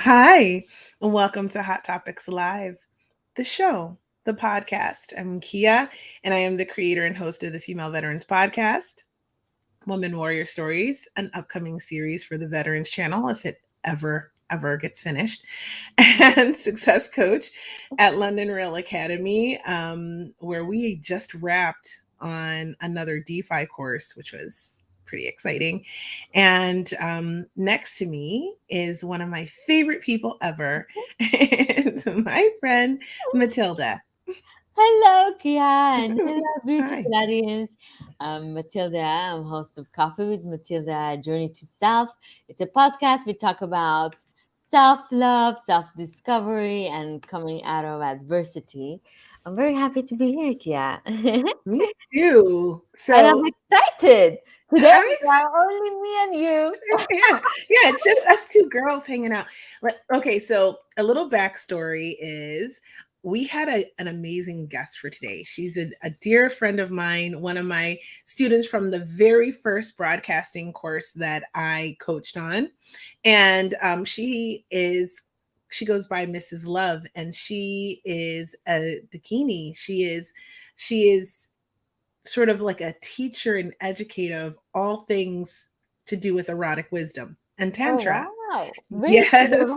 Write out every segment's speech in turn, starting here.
Hi, and welcome to Hot Topics Live, the show, the podcast. I'm Kia, and I am the creator and host of the Female Veterans Podcast, Women Warrior Stories, an upcoming series for the Veterans Channel if it ever gets finished, and success coach at London Rail Academy, where we just wrapped on another DeFi course, which was pretty exciting. And next to me is one of my favorite people ever. It's my friend Matilda. Hello, Kian. Hello, Hi. beautiful audience. I'm Matilda. I'm host of Coffee with Matilda, Journey to Self. It's a podcast we talk about self-love, self-discovery, and coming out of adversity. I'm very happy to be here, Kia. And Me too. I'm So excited. Today, I'm we are only me and you. yeah, it's just us two girls hanging out. Okay, so a little backstory is we had an amazing guest for today. She's a dear friend of mine, one of my students from the very first broadcasting course that I coached on. And she goes by Mrs. Love, and she is a Dakini. She is sort of like a teacher and educator of all things to do with erotic wisdom and Oh, tantra. wow. We should have Yes.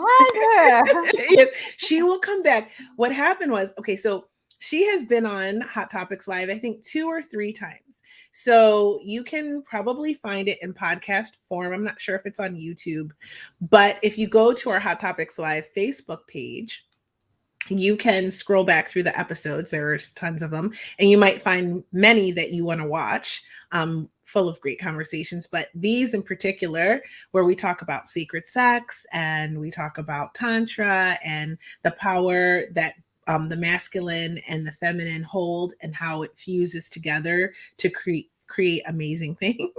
had her. Yes, she will come back. What happened was, okay, so she has been on Hot Topics Live, I think 2 or 3 times. So you can probably find it in podcast form. I'm not sure if it's on YouTube, but if you go to our Hot Topics Live Facebook page, you can scroll back through the episodes. There's tons of them, and you might find many that you want to watch, full of great conversations. But these in particular, where we talk about sacred sex and we talk about tantra and the power that the masculine and the feminine hold and how it fuses together to create amazing things.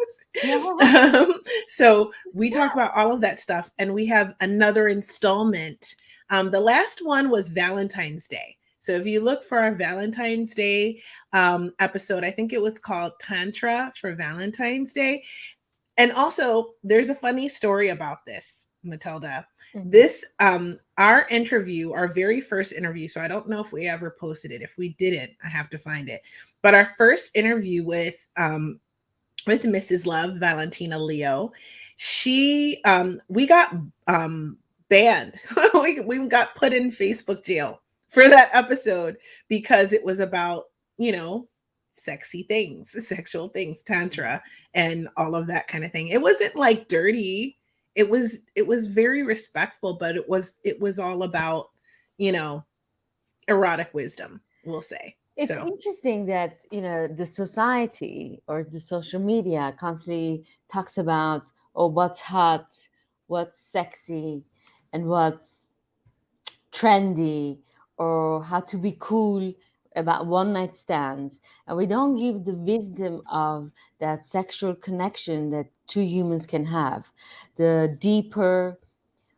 Yeah. So we talk about all of that stuff, and we have another installment. The last one was Valentine's Day. So if you look for our Valentine's Day episode, I think it was called Tantra for Valentine's Day. And also, there's a funny story about this, Matilda. Mhm. This our interview, our very first interview. So I don't know if we ever posted it. If we didn't, I have to find it. But our first interview with Mrs. Love, Valentina Leo, she we got banned. We got put in Facebook jail for that episode because it was about, you know, sexy things, sexual things, tantra and all of that kind of thing. It wasn't like dirty. It was very respectful, but it was all about, you know, erotic wisdom, we'll say. It's So, interesting that, the society or the social media constantly talks about, oh, what's hot, what's sexy, and what's trendy, or how to be cool about one night stands. And we don't give the wisdom of that sexual connection that two humans can have, the deeper,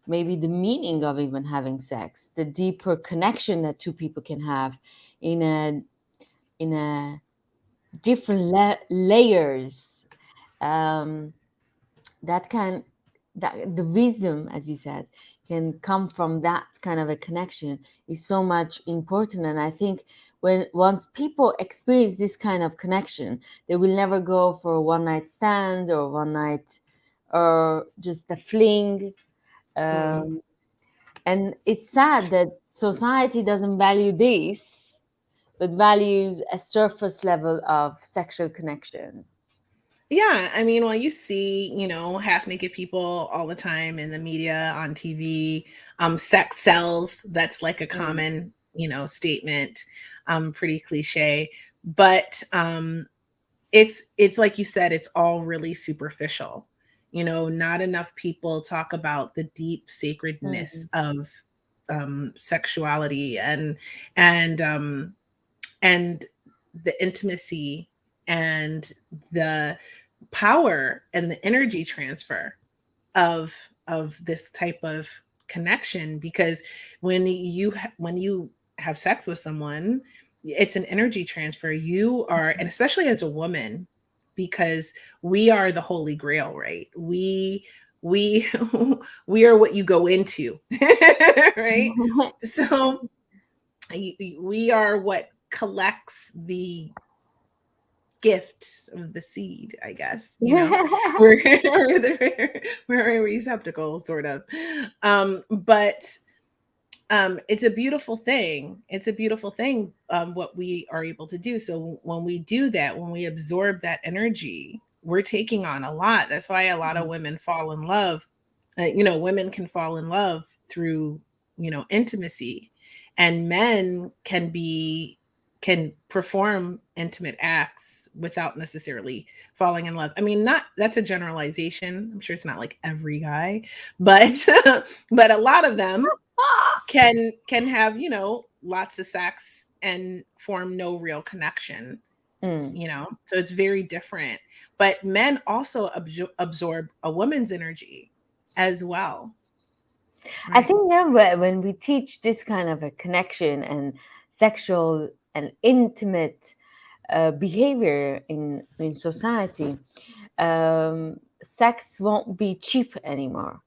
maybe the meaning of even having sex, the deeper connection that two people can have in a different layers, um, that can that the wisdom, as you said, can come from that kind of a connection is so much important. And I think when once people experience this kind of connection, they will never go for a one night stand or one night or just a fling. mm. um, and it's sad that society doesn't value this, but values a surface level of sexual connection. Yeah, I mean, well, you see, half naked people all the time in the media, on TV. Sex sells. That's like a Mm. common, statement. Pretty cliche, but it's like you said, it's all really superficial. Not enough people talk about the deep sacredness Mm. of sexuality and and the intimacy and the power and the energy transfer of this type of connection, because when you have sex with someone, it's an energy transfer. You are, and especially as a woman, because we are the holy grail, right? We we we are what you go into, right? So we are what collects the gift of the seed, I guess. We're a receptacle, sort of. But it's a beautiful thing. It's a beautiful thing, what we are able to do. So when we do that, when we absorb that energy, we're taking on a lot. That's why a lot of women fall in love. Women can fall in love through, intimacy, and men can perform intimate acts without necessarily falling in love. I mean, not that's a generalization. I'm sure it's not like every guy, but but a lot of them can have, lots of sex and form no real connection, Mm. so it's very different. But men also absorb a woman's energy as well, I right? think when we teach this kind of a connection and sexual and intimate behavior in society, sex won't be cheap anymore.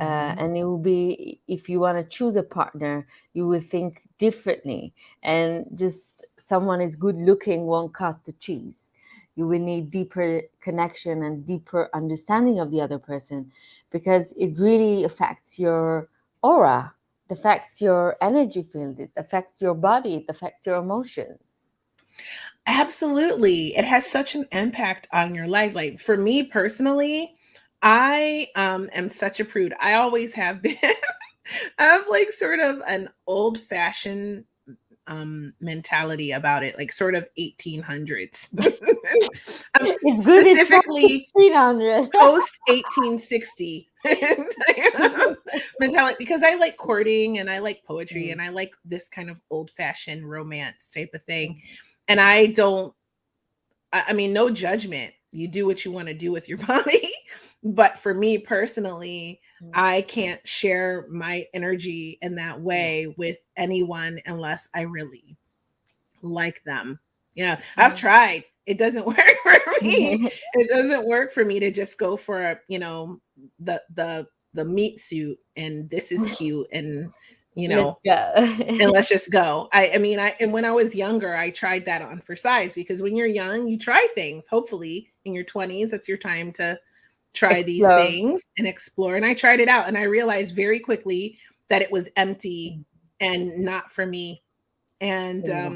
Mhm. And it will be, if you want to choose a partner, you will think differently. And just someone is good looking won't cut the cheese. You will need deeper connection and deeper understanding of the other person, because it really affects your aura, it affects your energy field, it affects your body, it affects your emotions. Absolutely. It has such an impact on your life. Like for me personally, I am such a prude. I always have been. I have like sort of an old fashioned mentality about it, like sort of 1800s. It's good it's not Specifically 1600. post 1860 mentality, because I like courting and I like poetry Mm, and I like this kind of old fashioned romance type of thing. mm, And I don't, I mean, no judgment. You do what you want to do with your body. But for me personally, mm. I can't share my energy in that Yeah. way with anyone unless I really like them. Yeah, I've Mm. tried. It doesn't work for me. It doesn't work for me to just go for, the meat suit and this is cute and, you Let's know, go. and let's just go. I mean, and when I was younger, I tried that on for size, because when you're young, you try things. Hopefully, in your 20s, that's your time to try these Explore. things and explore. And I tried it out and I realized very quickly that it was empty and not for me. And Yeah.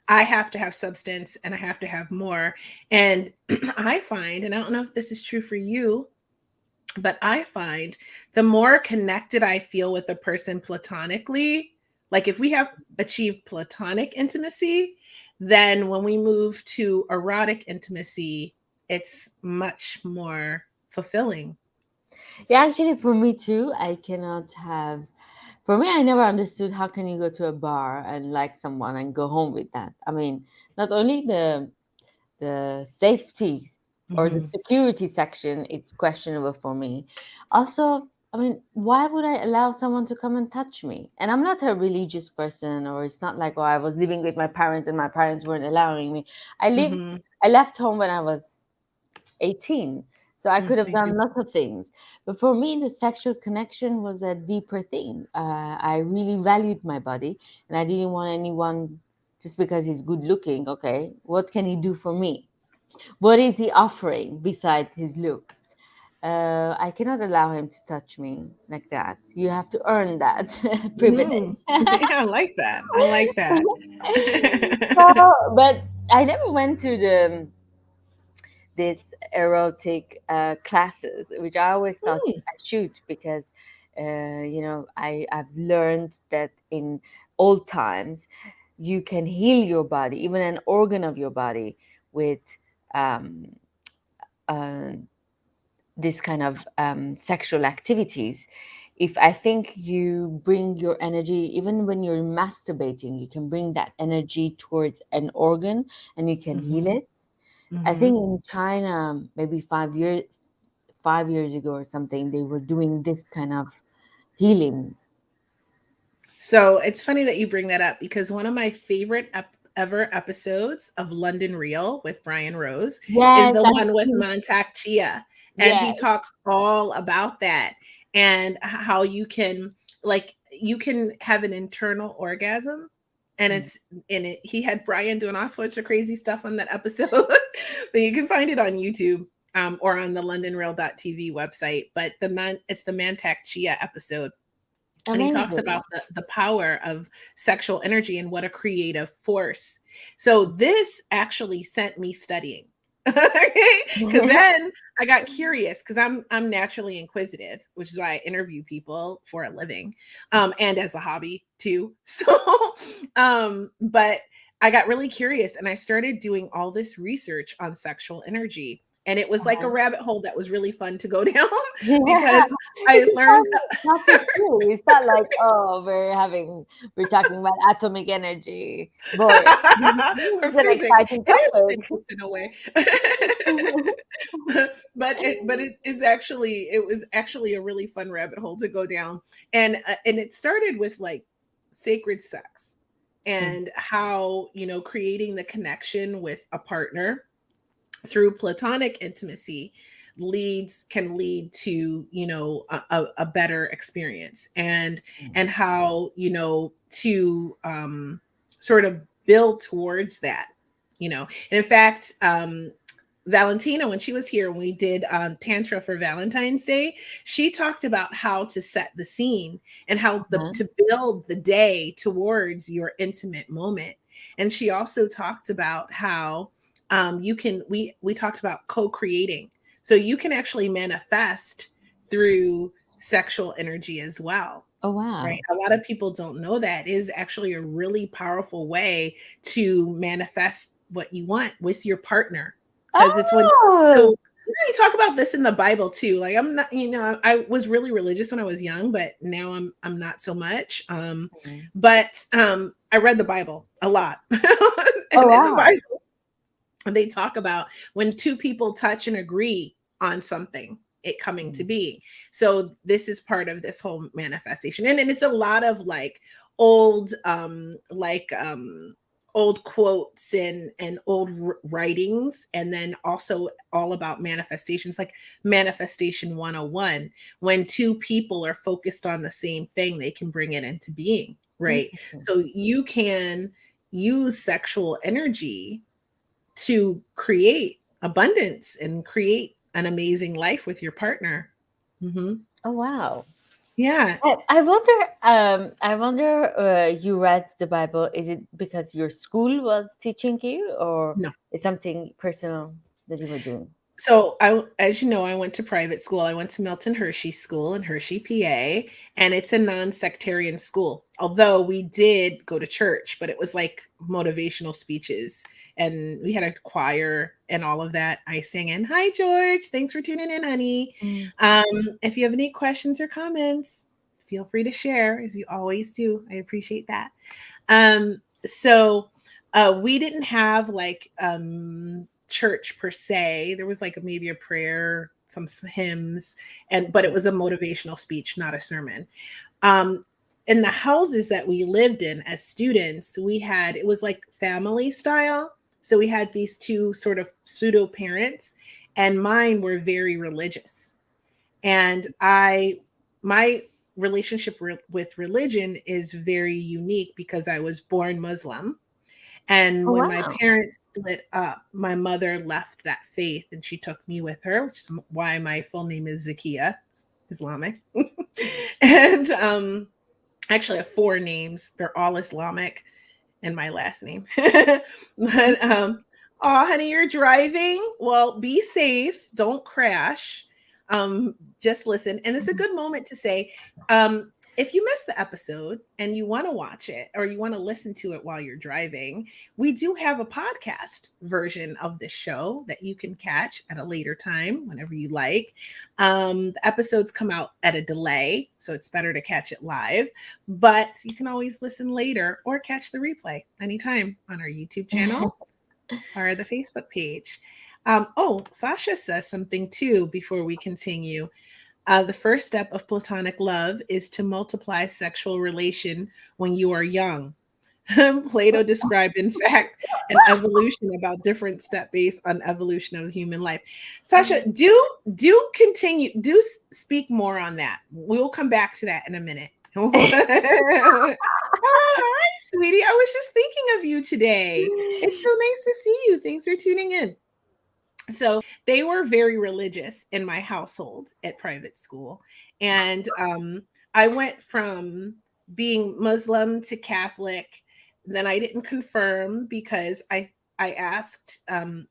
I have to have substance and I have to have more. And I find, and I don't know if this is true for you, but I find the more connected I feel with a person platonically, like if we have achieved platonic intimacy, then when we move to erotic intimacy, it's much more fulfilling. Yeah, actually, for me too, I cannot have. For me, I never understood how can you go to a bar and like someone and go home with that. I mean, not only the safety or the Mhm. security section, it's questionable for me. Also, I mean, why would I allow someone to come and touch me? And I'm not a religious person, or it's not like, oh, I was living with my parents and my parents weren't allowing me. I lived, Mhm. I left home when I was 18. So I could have Me too. done lots of things. But for me, the sexual connection was a deeper thing. I really valued my body, and I didn't want anyone just because he's good looking. Okay, what can he do for me? What is he offering besides his looks? I cannot allow him to touch me like that. You have to earn that privilege. Mm. Yeah, I like that. I like that. So, but I never went to this erotic classes, which I always thought Mm. I should, because I've learned that in old times you can heal your body, even an organ of your body, with um, uh, this kind of sexual activities. If I think you bring your energy, even when you're masturbating, you can bring that energy towards an organ and you can heal Mhm. it. I think Mhm. in China, maybe 5 years ago or something, they were doing this kind of healings. So it's funny that you bring that up, because one of my favorite ever episodes of London Real with Brian Rose is Yes, the I one with see. Montauk Chia. And he Yes. talks all about that, and how you can, like, you can have an internal orgasm, and Mm. it's in it. He had Brian doing all sorts of crazy stuff on that episode, but you can find it on YouTube, or on the londonrail.tv website. But it's the Mantak Chia episode, and he talks Amazing. about the power of sexual energy and what a creative force. So this actually sent me studying. Because then I got curious, because I'm naturally inquisitive, which is why I interview people for a living, and as a hobby too. So but I got really curious, and I started doing all this research on sexual energy, and it was like a rabbit hole that was really fun to go down, Yeah. because I It's a learned. fun topic too. It's not like, oh, we're talking about atomic energy. Boring. Or It's an physics. exciting It is topic. physics in a way. It was actually a really fun rabbit hole to go down. And it started with like sacred sex, Mm. and how, creating the connection with a partner through platonic intimacy can lead to, a better experience, and how, to sort of build towards that, and in fact, Valentina, when she was here, when we did Tantra for Valentine's Day, she talked about how to set the scene, and how Uh-huh. to build the day towards your intimate moment. And she also talked about how, we talked about co-creating. So you can actually manifest through sexual energy as well. Oh, Right. wow. A lot of people don't know that is actually a really powerful way to manifest what you want with your partner. Because it's when, Oh, so you talk about this in the Bible too. Like, I'm not, I was really religious when I was young, but now I'm not so much. mm. But I read the Bible a lot. Oh, And in the wow. Bible, they talk about when two people touch and agree on something, it coming to Mm. be. So this is part of this whole manifestation, and it's a lot of like old old quotes and old writings, and then also all about manifestations, like manifestation 101. When two people are focused on the same thing, they can bring it into being, right? Interesting. So you can use sexual energy to create abundance and create an amazing life with your partner. Hmm. Oh, wow. Yeah. I wonder, you read the Bible. Is it because your school was teaching you, or No. it's something personal that you were doing? So as you know, I went to private school. I went to Milton Hershey School in Hershey, PA, and it's a non-sectarian school. Although we did go to church, but it was like motivational speeches, and we had a choir and all of that. I sang in. Hi, George. Thanks for tuning in, honey. Mm. If you have any questions or comments, feel free to share, as you always do. I appreciate that. So we didn't have like church per se. There was like maybe a prayer, some hymns, but it was a motivational speech, not a sermon. Um, in the houses that we lived in as students, it was like family style. So we had these two sort of pseudo parents, and mine were very religious. And my relationship with religion is very unique, because I was born Muslim. And Oh, when my wow. parents split up, my mother left that faith and she took me with her, which is why my full name is Zakia, Islamic. And actually, I have four names. They're all Islamic, and my last name. But oh, honey, you're driving. Well, be safe. Don't crash. Just listen. And it's a good moment to say, if you missed the episode and you want to watch it, or you want to listen to it while you're driving, we do have a podcast version of this show that you can catch at a later time whenever you like. The episodes come out at a delay, so it's better to catch it live, but you can always listen later or catch the replay anytime on our YouTube channel or the Facebook page. Sasha says something too before we continue. The first step of platonic love is to multiply sexual relation when you are young. Plato described, in fact, an evolution about different step based on evolution of human life. Sasha, do continue, speak more on that. We'll come back to that in a minute. Oh, hi, sweetie. I was just thinking of you today. It's so nice to see you. Thanks for tuning in. So they were very religious in my household at private school, and I went from being Muslim to Catholic. Then I didn't confirm because I asked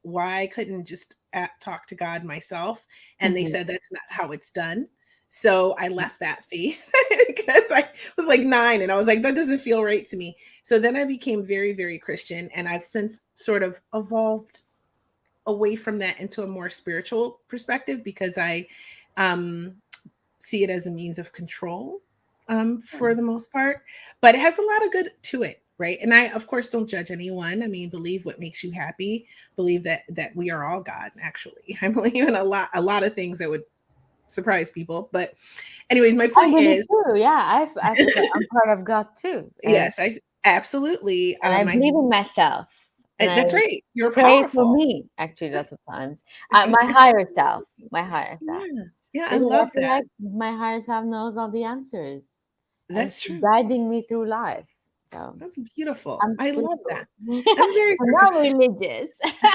why I couldn't just talk to God myself, and they Mhm. said that's not how it's done. So I left that faith because I was like 9 and I was like, that doesn't feel right to me. So then I became very, very Christian, and I've since sort of evolved away from that into a more spiritual perspective because I um, see it as a means of control for the most part. But it has a lot of good to it, right? And I, of course, don't judge anyone. I mean, believe what makes you happy. Believe that we are all God. Actually, I believe in a lot of things that would surprise people. But, anyways, my I point believe is, too. Yeah, I'm part of God too, yes, I absolutely. and I believe in myself, and I That's right. You're pray for powerful. me. Actually, lots of times, my higher self, my higher self, Yeah, yeah, I because I love feel that. like my higher self knows all the answers and That's true. guiding me through life. So That's beautiful. I'm I love spiritual. that. I'm very I'm spiritual. not religious.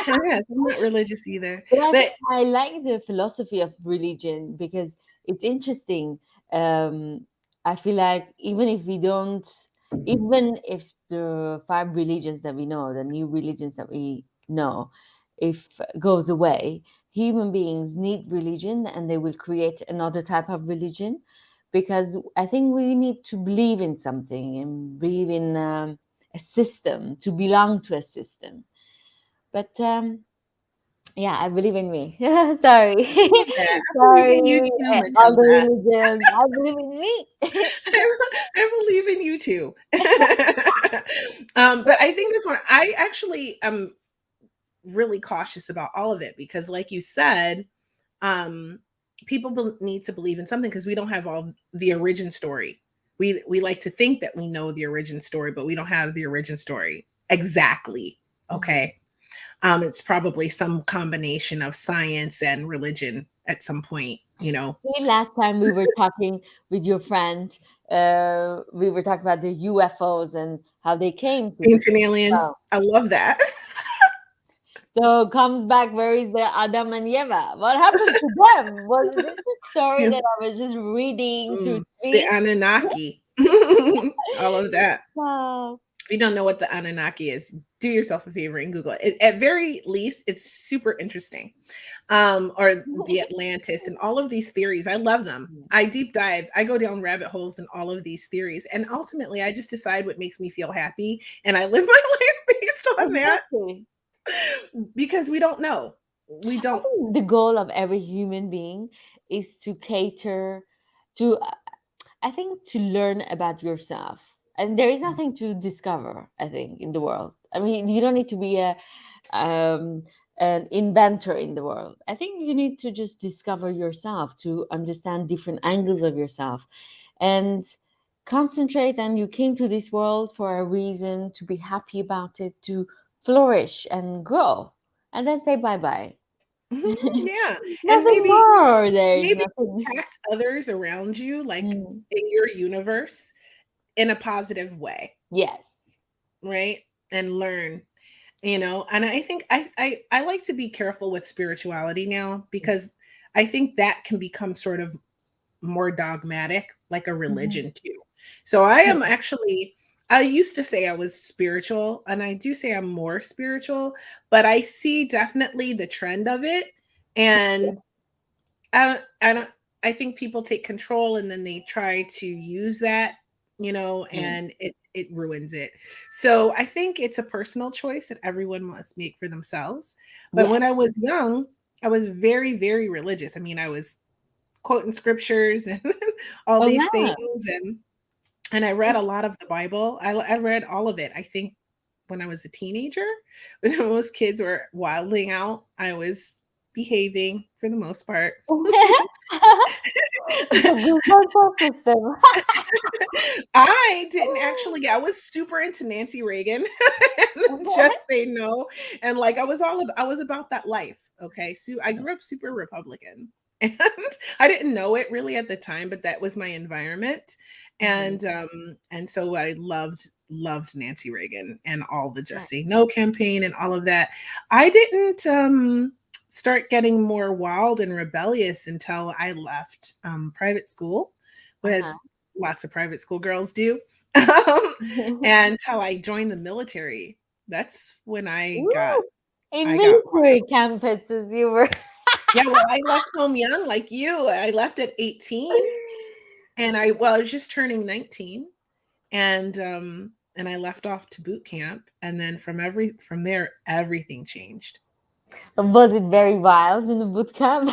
Yes, I'm not religious either. But I think But I like the philosophy of religion because it's interesting. Um, I feel like even if the five religions that we know, the new religions that we know, if goes away, human beings need religion and they will create another type of religion because I think we need to believe in something and believe in a system to belong to a system. But yeah, I believe in me. Sorry. I love that. I believe Sorry, in you too, all the Matilda. religions. I believe in me. I believe in you too. But I think this one, I actually am really cautious about all of it because, like you said, um, people need to believe in something because we don't have all the origin story. We like to think that we know the origin story, but we don't have the origin story exactly. Mhm. Okay, it's probably some combination of science and religion at some point. See, last time we were talking with your friend, we were talking about the UFOs and how they came to this Ancient aliens. world. I love that. So comes back, where is the Adam and Eva? What happened to them? Was this a story that I was just reading to The sleep? Anunnaki. All of that. Wow. If you don't know what the Anunnaki is, do yourself a favor and Google it. At very least, it's super interesting. Or the Atlantis and all of these theories. I love them. I deep dive. I go down rabbit holes in all of these theories. And ultimately, I just decide what makes me feel happy. And I live my life based on that Exactly. because we don't know. We I don't. think the goal of every human being is to cater to, I think, to learn about yourself. And there is nothing to discover, I think, in the world. I mean, you don't need to be um, an inventor in the world. I think you need to just discover yourself to understand different angles of yourself and concentrate. And you came to this world for a reason to be happy about it, to flourish and grow, and then say bye bye. Yeah. And Nothing maybe more. There is maybe nothing. impact others around you, like Mm, in your universe, in a positive way, yes. right? And learn, and I think I like to be careful with spirituality now because I think that can become sort of more dogmatic, like a Mhm. religion too. So I Yeah. am actually, I used to say I was spiritual, and I do say I'm more spiritual, but I see definitely the trend of it. And I don't, I think people take control and then they try to use that, Mm. and it ruins it. So I think it's a personal choice that everyone must make for themselves. But Yeah. when I was young, I was very, very religious. I mean, I was quoting scriptures and all Oh, these things, yeah. and I read a lot of the Bible. I read all of it. I think when I was a teenager, when most kids were wilding out, I was behaving for the most part. It's a good control system. I didn't actually. I was super into Nancy Reagan, and just say no. And like I was about that life. Okay, so I grew up super Republican, and I didn't know it really at the time, but that was my environment, Mhm. and so I loved Nancy Reagan and all the Nice. Just Say No campaign and all of that. I didn't start getting more wild and rebellious until I left private school, Uh-huh. as lots of private school girls do. um, and until I joined the military. That's when Ooh, in I got military campuses, you were. yeah, well, I left home young like you. I left at 18 and I was just turning 19 and I left off to boot camp and then from there everything changed. Was it very wild in the boot camp?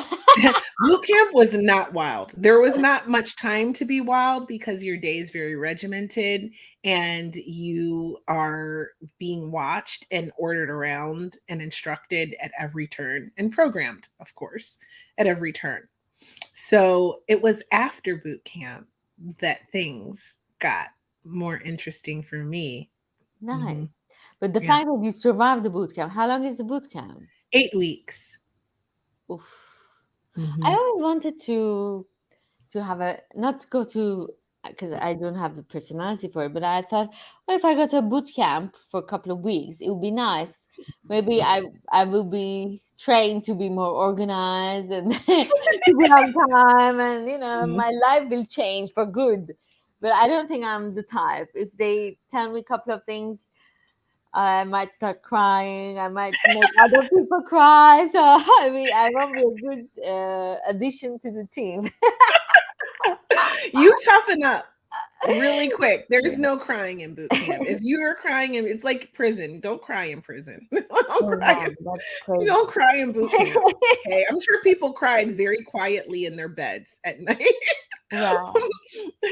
Boot camp was not wild. There was not much time to be wild because your day is very regimented and you are being watched and ordered around and instructed at every turn and programmed, of course, at every turn. So it was after boot camp that things got more interesting for me. Nice. Hmm. But the Yeah. fact that you survived the boot camp, how long is the boot camp? 8 weeks. Oof. I Hmm. always wanted to have a not to go to because I don't have the personality for it, but I thought, well, if I go to a boot camp for a couple of weeks, it would be nice. Maybe I will be trained to be more organized and to be on time, and my life will change for good. But I don't think I'm the type. If they tell me a couple of things, I might start crying. I might make other people cry. So I mean, I won't be a good addition to the team. You toughen up really quick. Yeah. There's no crying in boot camp. If you are crying in, it's like prison. Don't cry in prison. Don't Oh cry. wow, that's You crazy. don't cry in boot camp. Okay, I'm sure people cried very quietly in their beds at night. Wow.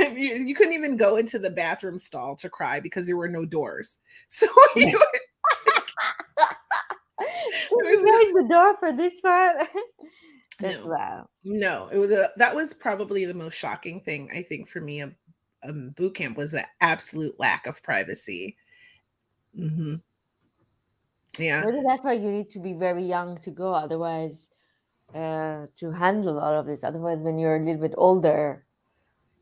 You couldn't even go into the bathroom stall to cry because there were no doors. So you, Can there you was raise the door for this part? That's no, wow. no. That was probably the most shocking thing I think for me. Boot camp was the absolute lack of privacy. Hmm. Yeah. Maybe that's why you need to be very young to go. Otherwise, to handle all of this. Otherwise, when you're a little bit older,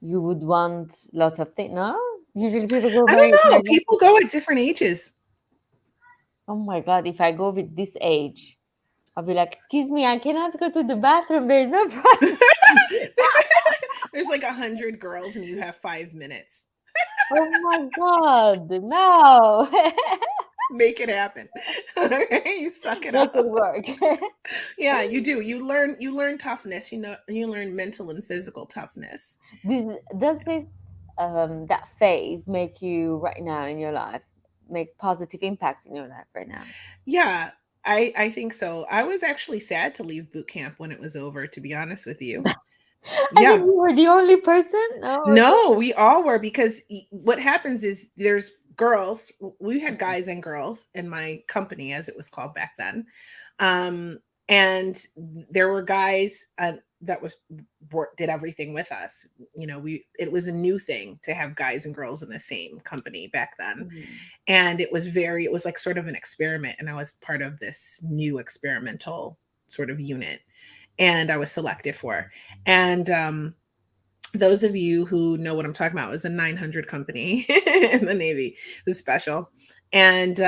you would want lots of things. No, usually people go I very, don't know. very young. People go at different ages. Oh my God, if I go with this age, I'll be like, excuse me, I cannot go to the bathroom. There's no privacy. There's like 100 girls and you have 5 minutes. Oh my God, no. Make it happen. Okay, you suck it Make it up. work. Yeah, you do. You learn toughness. You learn mental and physical toughness. Does this that phase make you right now in your life make positive impacts in your life right now? Yeah, I think so. I was actually sad to leave boot camp when it was over, to be honest with you. I think Yeah. you were the only person. No, No, we all were because what happens is there's girls. We had guys and girls in my company, as it was called back then, um, and there were guys that did everything with us. We it was a new thing to have guys and girls in the same company back then, Mhm. and it was like sort of an experiment, and I was part of this new experimental sort of unit, and I was selected for, and those of you who know what I'm talking about, it was a 900 company in the Navy. It was special. And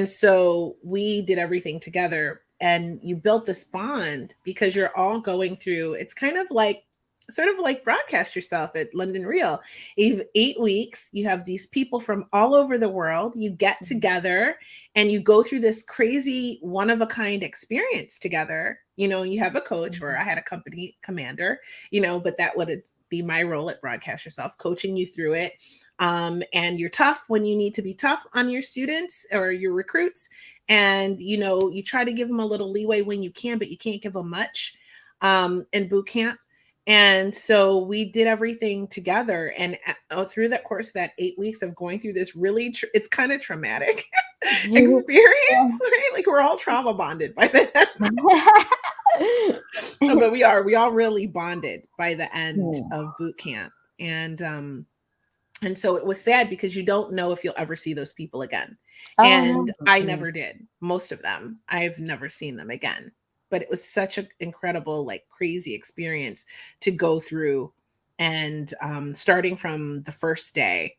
so we did everything together and you built this bond because you're all going through it's kind of like sort of like broadcast yourself at London Real. 8 weeks, you have these people from all over the world. You get Mhm. together and you go through this crazy one of a kind experience together. You have a coach, or I Mhm. had a company commander, but that would be my role at Broadcast Yourself, coaching you through it. And you're tough when you need to be tough on your students or your recruits. And, you try to give them a little leeway when you can, but you can't give them much in boot camp. And so we did everything together. And through that course, that 8 weeks of going through this really, it's kind of traumatic experience, right? Like we're all trauma bonded by the end. But we all really bonded by the end Hmm. of boot camp. and so it was sad because you don't know if you'll ever see those people again. Oh no. And I Mm. never did. Most of them, I've never seen them again. But it was such an incredible, like crazy experience to go through. And starting from the first day,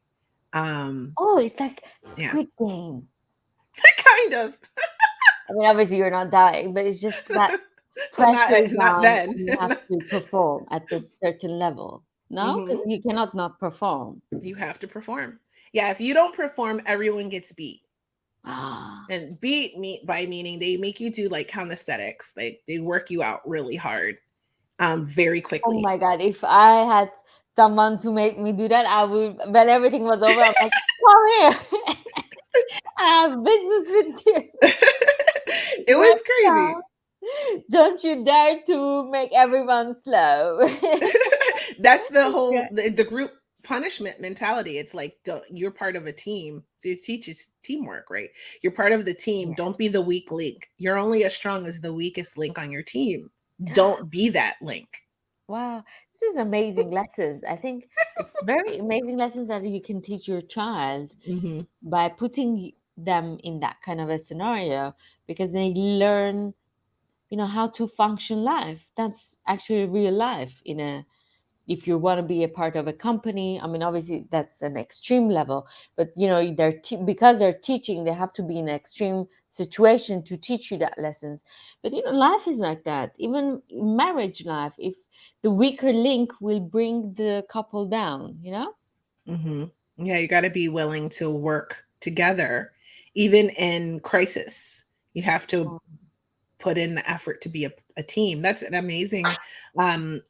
um, Oh, it's like yeah, Squid Game. kind of. I mean, obviously you're not dying, but it's just that Well, pressure is not on then. and you have to perform at this certain level. No, Hmm. because you cannot not perform. You have to perform. Yeah, if you don't perform, everyone gets beat. Oh And beat me by meaning they make you do like calisthenics. They work you out really hard, very quickly. my God, if I had someone to make me do that, I would, when everything was over, I'm like, come here. I have business with you. It Right was crazy. now. Don't you dare to make everyone slow. That's the Yeah. whole the group punishment mentality. It's like you're part of a team, so it teaches teamwork, right? You're part of the team. Yeah. Don't be the weak link. You're only as strong as the weakest link on your team. Don't be that link. Wow, this is amazing lessons. I think it's very amazing lessons that you can teach your child Hmm. by putting them in that kind of a scenario because they learn, how to function life. That's actually real life in a if you want to be a part of a company. I mean, obviously that's an extreme level, but because they're teaching, they have to be in an extreme situation to teach you that lessons. But life is like that. Even in marriage life, if the weaker link will bring the couple down. Hmm. Yeah, you got to be willing to work together, even in crisis. You have to put in the effort to be a team. That's an amazing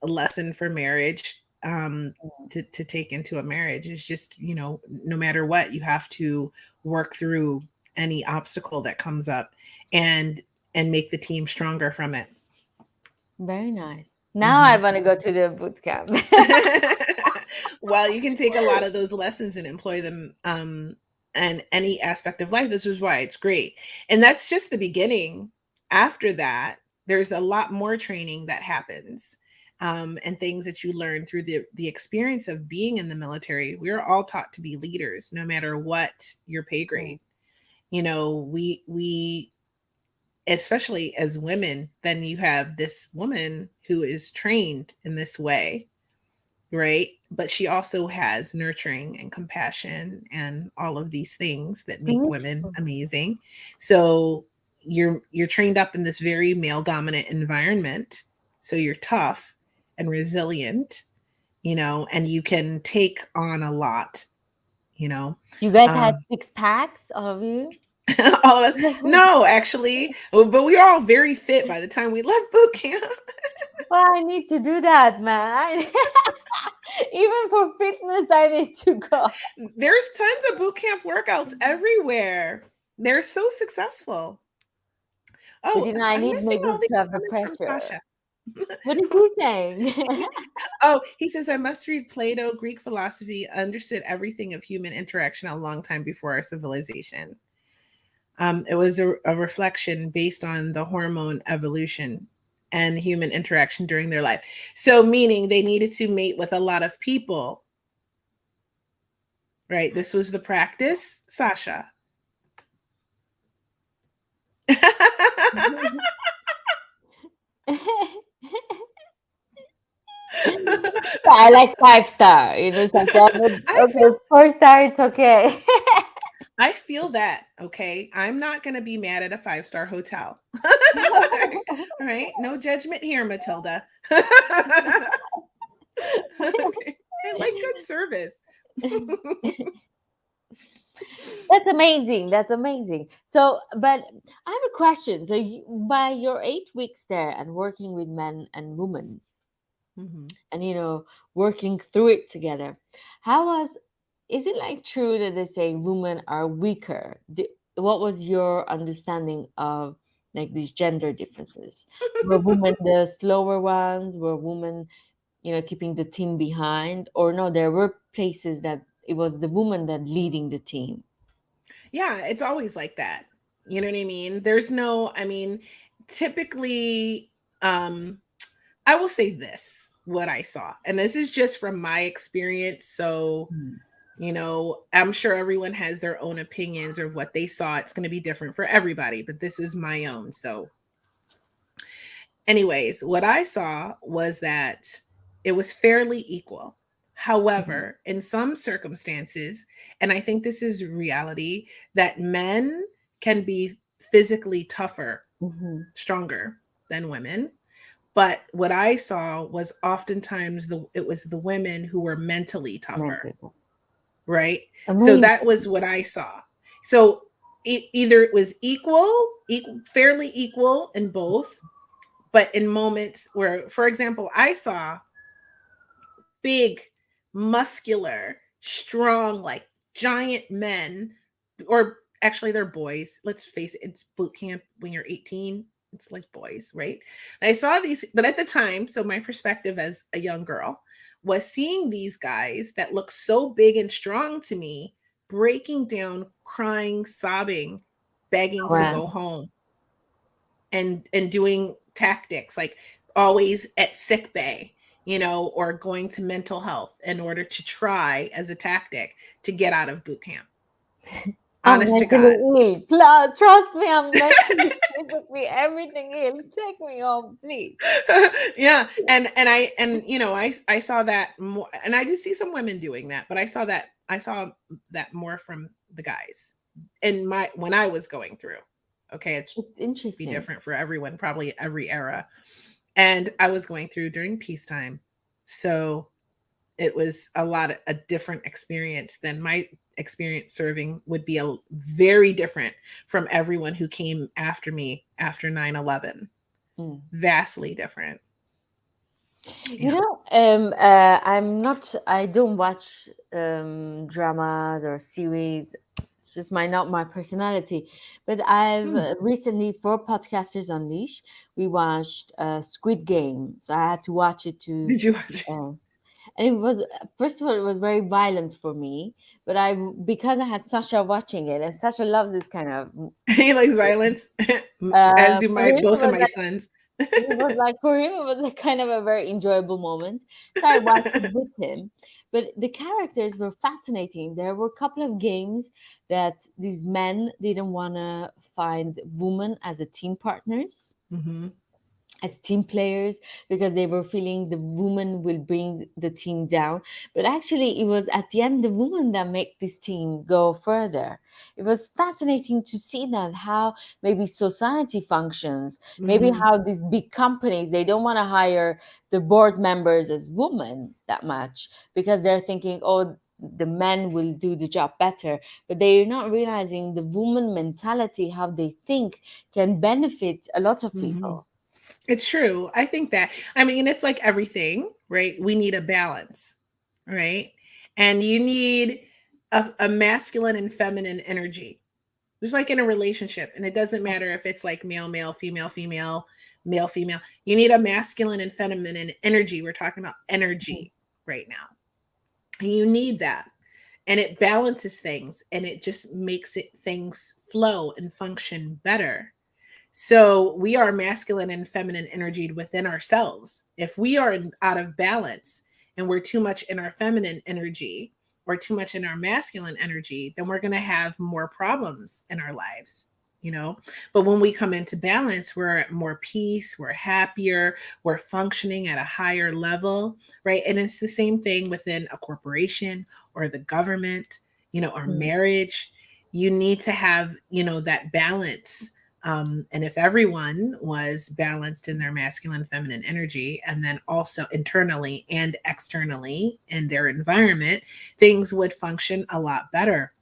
lesson for marriage, to take into a marriage. Is just, no matter what, you have to work through any obstacle that comes up, and make the team stronger from it. Very nice. Now I Hmm. want to go to the boot camp. Well, you can take a lot of those lessons and employ them, in any aspect of life. This is why it's great. And that's just the beginning. After that, there's a lot more training that happens, and things that you learn through the experience of being in the military. We're all taught to be leaders, no matter what your pay Mm. grade. We especially as women, then you have this woman who is trained in this way, right? But she also has nurturing and compassion and all of these things that make women Beautiful. amazing. So you're trained up in this very male dominant environment. So you're tough and resilient, and you can take on a lot, you know. You guys had Um, 6 packs, all of you? all of us, no, actually, but we were all very fit by the time we left boot camp. Well, I need to do that, man. Even for fitness, I need to go. There's tons of boot camp workouts everywhere. They're so successful. But Oh, I I'm need missing my all group these to have the comments from pressure. Sasha. What is he saying? Oh, he says, I must read Plato, Greek philosophy, understood everything of human interaction a long time before our civilization. It was a reflection based on the hormone evolution and human interaction during their life. So, meaning they needed to mate with a lot of people, right? This was the practice, Sasha. I like 5 star. Something. I Okay, 4 star, it's okay. I feel that, okay? I'm not going to be mad at a five-star hotel. All right? No judgment here, Matilda. Okay. I like good service. That's amazing. That's amazing. So, but I have a question. So, by your 8 weeks there and working with men and women, Mhm. and working through it together, how was is it like true that they say women are weaker? What was your understanding of like these gender differences? Were women the slower ones? Were women keeping the team behind? Or no, there were places that it was the woman that leading the team. Yeah, it's always like that. You know what I mean? There's no, typically, I will say this. what I saw. And this is just from my experience. So, Mm. I'm sure everyone has their own opinions of what they saw. It's going to be different for everybody, but this is my own. So, anyways, what I saw was that it was fairly equal. Mhm. However, in some circumstances, and I think this is reality, that men can be physically tougher, Mhm. stronger than women. But what I saw was oftentimes it was the women who were mentally tougher, Mental. right? So that Amazing. was what I saw. So either it was fairly equal in both, but in moments where, for example, I saw big, muscular, strong, like giant men, or actually they're boys. Let's face it, it's boot camp when you're 18. It's like boys, right? And I saw these, but at the time, so my perspective as a young girl was seeing these guys that look so big and strong to me breaking down, crying, sobbing, begging to Wow. go home and doing tactics like always at sick bay, or going to mental health in order to try as a tactic to get out of boot camp. I'm Honest to mentally God. ill. Trust me, I'm mentally physically everything ill. Take me home, please. Yeah, and I saw that more, and I did see some women doing that, but I saw that more from the guys in my when I was going through. Okay, it's It's be interesting. different for everyone, probably every era. And I was going through during peacetime. So it was a different experience than my experience serving would be a very different from everyone who came after me after 9/11. Mm. Vastly different. You Yeah. know, I'm not. I don't watch dramas or series. It's just not my personality. But I've Hmm. recently for Podcasters Unleashed, we watched Squid Game. So I had to watch it to, Did you watch? uh, and it was first of all it was very violent for me. But I because I had Sasha watching it, and Sasha loves this kind of. He likes violence, as do For my him, it both of was my sons. for him it was like kind of a very enjoyable moment, so I watched it with him. But the characters were fascinating. There were a couple of games that these men didn't want to find women as a team partners, Hmm. as team players, because they were feeling the woman will bring the team down. But actually it was at the end the woman that make this team go further. It was fascinating to see that how maybe society functions, maybe Hmm. how these big companies they don't want to hire the board members as women that much because they're thinking, oh, the men will do the job better, but they're not realizing the woman mentality, how they think can benefit a lot of Hmm. people. It's true. I think that, I mean, it's like everything, right? We need a balance, right? And you need a masculine and feminine energy. Just like in a relationship. And it doesn't matter if it's like male, male, female, female, male, female. You need a masculine and feminine energy. We're talking about energy right now. And you need that. And it balances things and it just makes it things flow and function better. So we are masculine and feminine energy within ourselves. If we are out of balance and we're too much in our feminine energy or too much in our masculine energy, then we're going to have more problems in our lives. But when we come into balance, we're at more peace, we're happier, we're functioning at a higher level, right? And it's the same thing within a corporation or the government, or Mm. marriage. You need to have, that balance, and if everyone was balanced in their masculine, feminine energy, and then also internally and externally in their environment, things would function a lot better.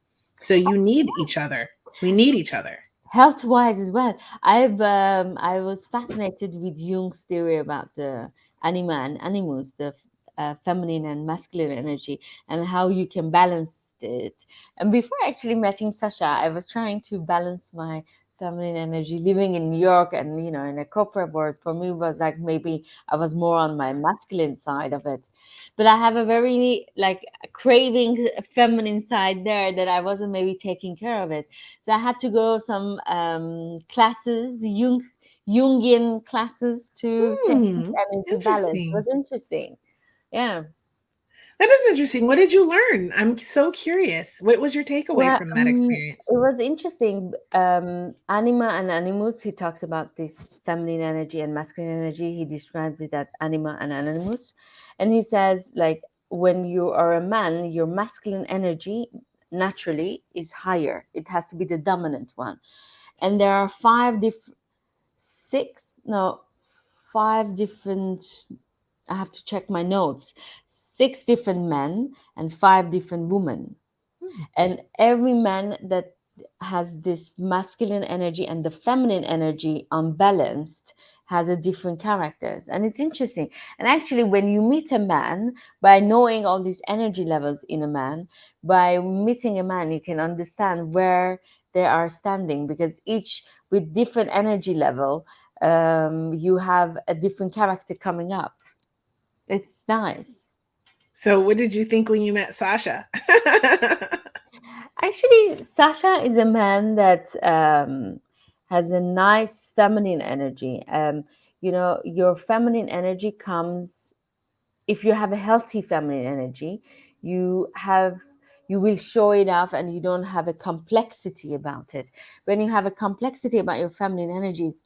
So you need each other. We need each other. Health wise as well. I was fascinated with Jung's theory about the anima and animus, the feminine and masculine energy, and how you can balance it. And before actually meeting Sasha, I was trying to balance my feminine energy living in New York, and in a corporate world for me was like maybe I was more on my masculine side of it, but I have a very like craving feminine side there that I wasn't maybe taking care of it. So I had to go some classes, Jungian classes to take this Hmm. energy balance. It Interesting. was interesting. Yeah. That is interesting. What did you learn? I'm so curious. What was your takeaway Well, from that experience? it was interesting. Anima and animus, he talks about this feminine energy and masculine energy. He describes it as anima and animus. And he says, like, when you are a man, your masculine energy naturally is higher. It has to be the dominant one. And there are six, no, five different, I have to check my notes, six different men and five different women, Hmm. and every man that has this masculine energy and the feminine energy unbalanced has a different characters. And it's interesting, and actually when you meet a man, by knowing all these energy levels in a man, by meeting a man you can understand where they are standing, because each with different energy level, you have a different character coming up. It's nice. So, what did you think when you met Sasha? Actually, Sasha is a man that has a nice feminine energy. Your feminine energy comes if you have a healthy feminine energy. You have you will show it off, and you don't have a complexity about it. When you have a complexity about your feminine energy, it's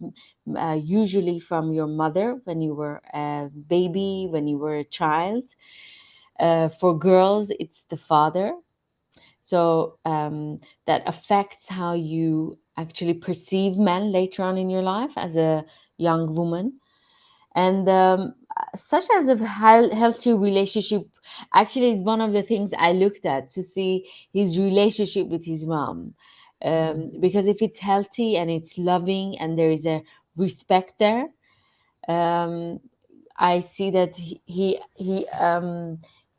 usually from your mother when you were a baby, when you were a child. For girls, it's the father, so that affects how you actually perceive men later on in your life as a young woman. And such as a healthy relationship actually is one of the things I looked at to see his relationship with his mom. Because if it's healthy and it's loving and there is a respect there, um, I see that he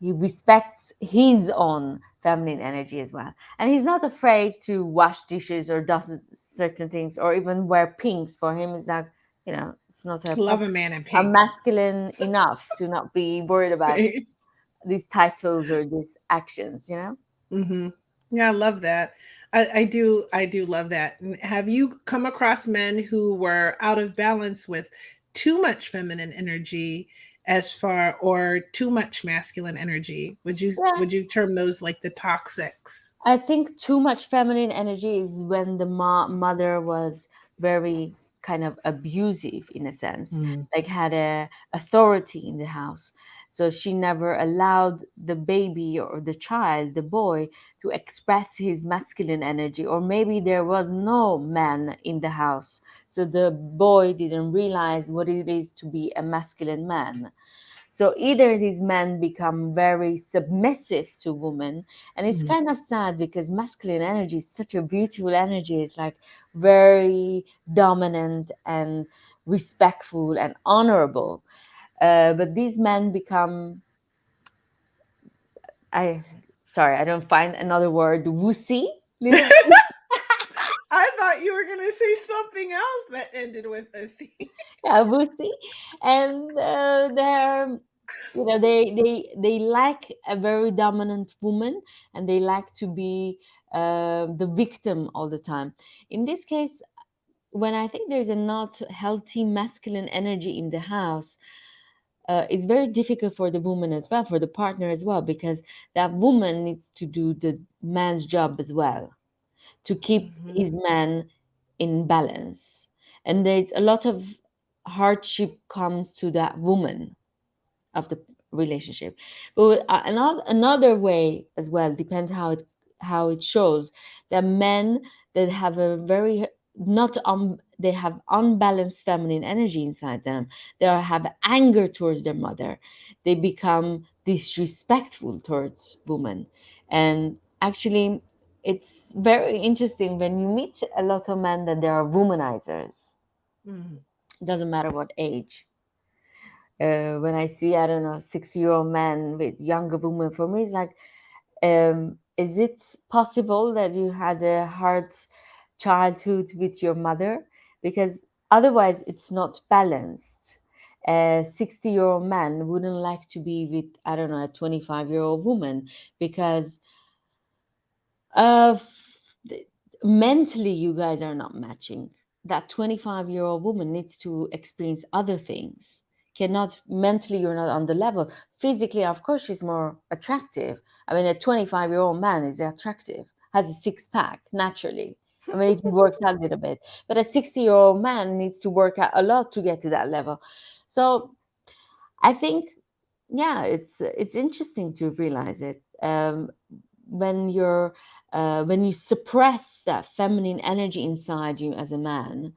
respects his own feminine energy as well, and he's not afraid to wash dishes or does certain things or even wear pinks. For him, it's like, it's not a Love problem. a man in I'm pink. masculine enough to not be worried about these titles or these actions. Hmm. Yeah, I love that. I do love that. And have you come across men who were out of balance with too much feminine energy as far or too much masculine energy? Would you Yeah. would you term those like the toxics? I think too much feminine energy is when the mother was very kind of abusive in a sense, Mm. like had a authority in the house. So she never allowed the baby or the child, the boy, to express his masculine energy, or maybe there was no man in the house. So the boy didn't realize what it is to be a masculine man. So either these men become very submissive to women, and it's Mm. kind of sad because masculine energy is such a beautiful energy. It's like very dominant and respectful and honorable. But these men become, I sorry, I don't find another word, wussy, little bit. I thought you were gonna say something else that ended with a C. Yeah, wussy, and they're they like a very dominant woman, and they like to be the victim all the time. In this case, when I think there's a not healthy masculine energy in the house, it's very difficult for the woman as well, for the partner as well, because that woman needs to do the man's job as well, to keep Hmm. his man in balance. And there's a lot of hardship comes to that woman of the relationship. But another way as well, depends how it shows, that men that have a very not they have unbalanced feminine energy inside them, they have anger towards their mother, they become disrespectful towards women. And actually, it's very interesting when you meet a lot of men that they are womanizers. Hmm. It doesn't matter what age. When I see, I don't know, 6-year-old man with younger woman, for me, it's like, is it possible that you had a hard childhood with your mother? Because otherwise, it's not balanced. A 60-year-old man wouldn't like to be with, I don't know, a 25-year-old woman, because uh, mentally, you guys are not matching. that 25-year-old woman needs to experience other things. Cannot mentally, you're not on the level. Physically, of course, she's more attractive. I mean, a 25-year-old man is attractive, has a six pack naturally. I mean, if he works out a little bit, but a 60-year-old man needs to work out a lot to get to that level. So I think, yeah, it's interesting to realize it. When you're when you suppress that feminine energy inside you as a man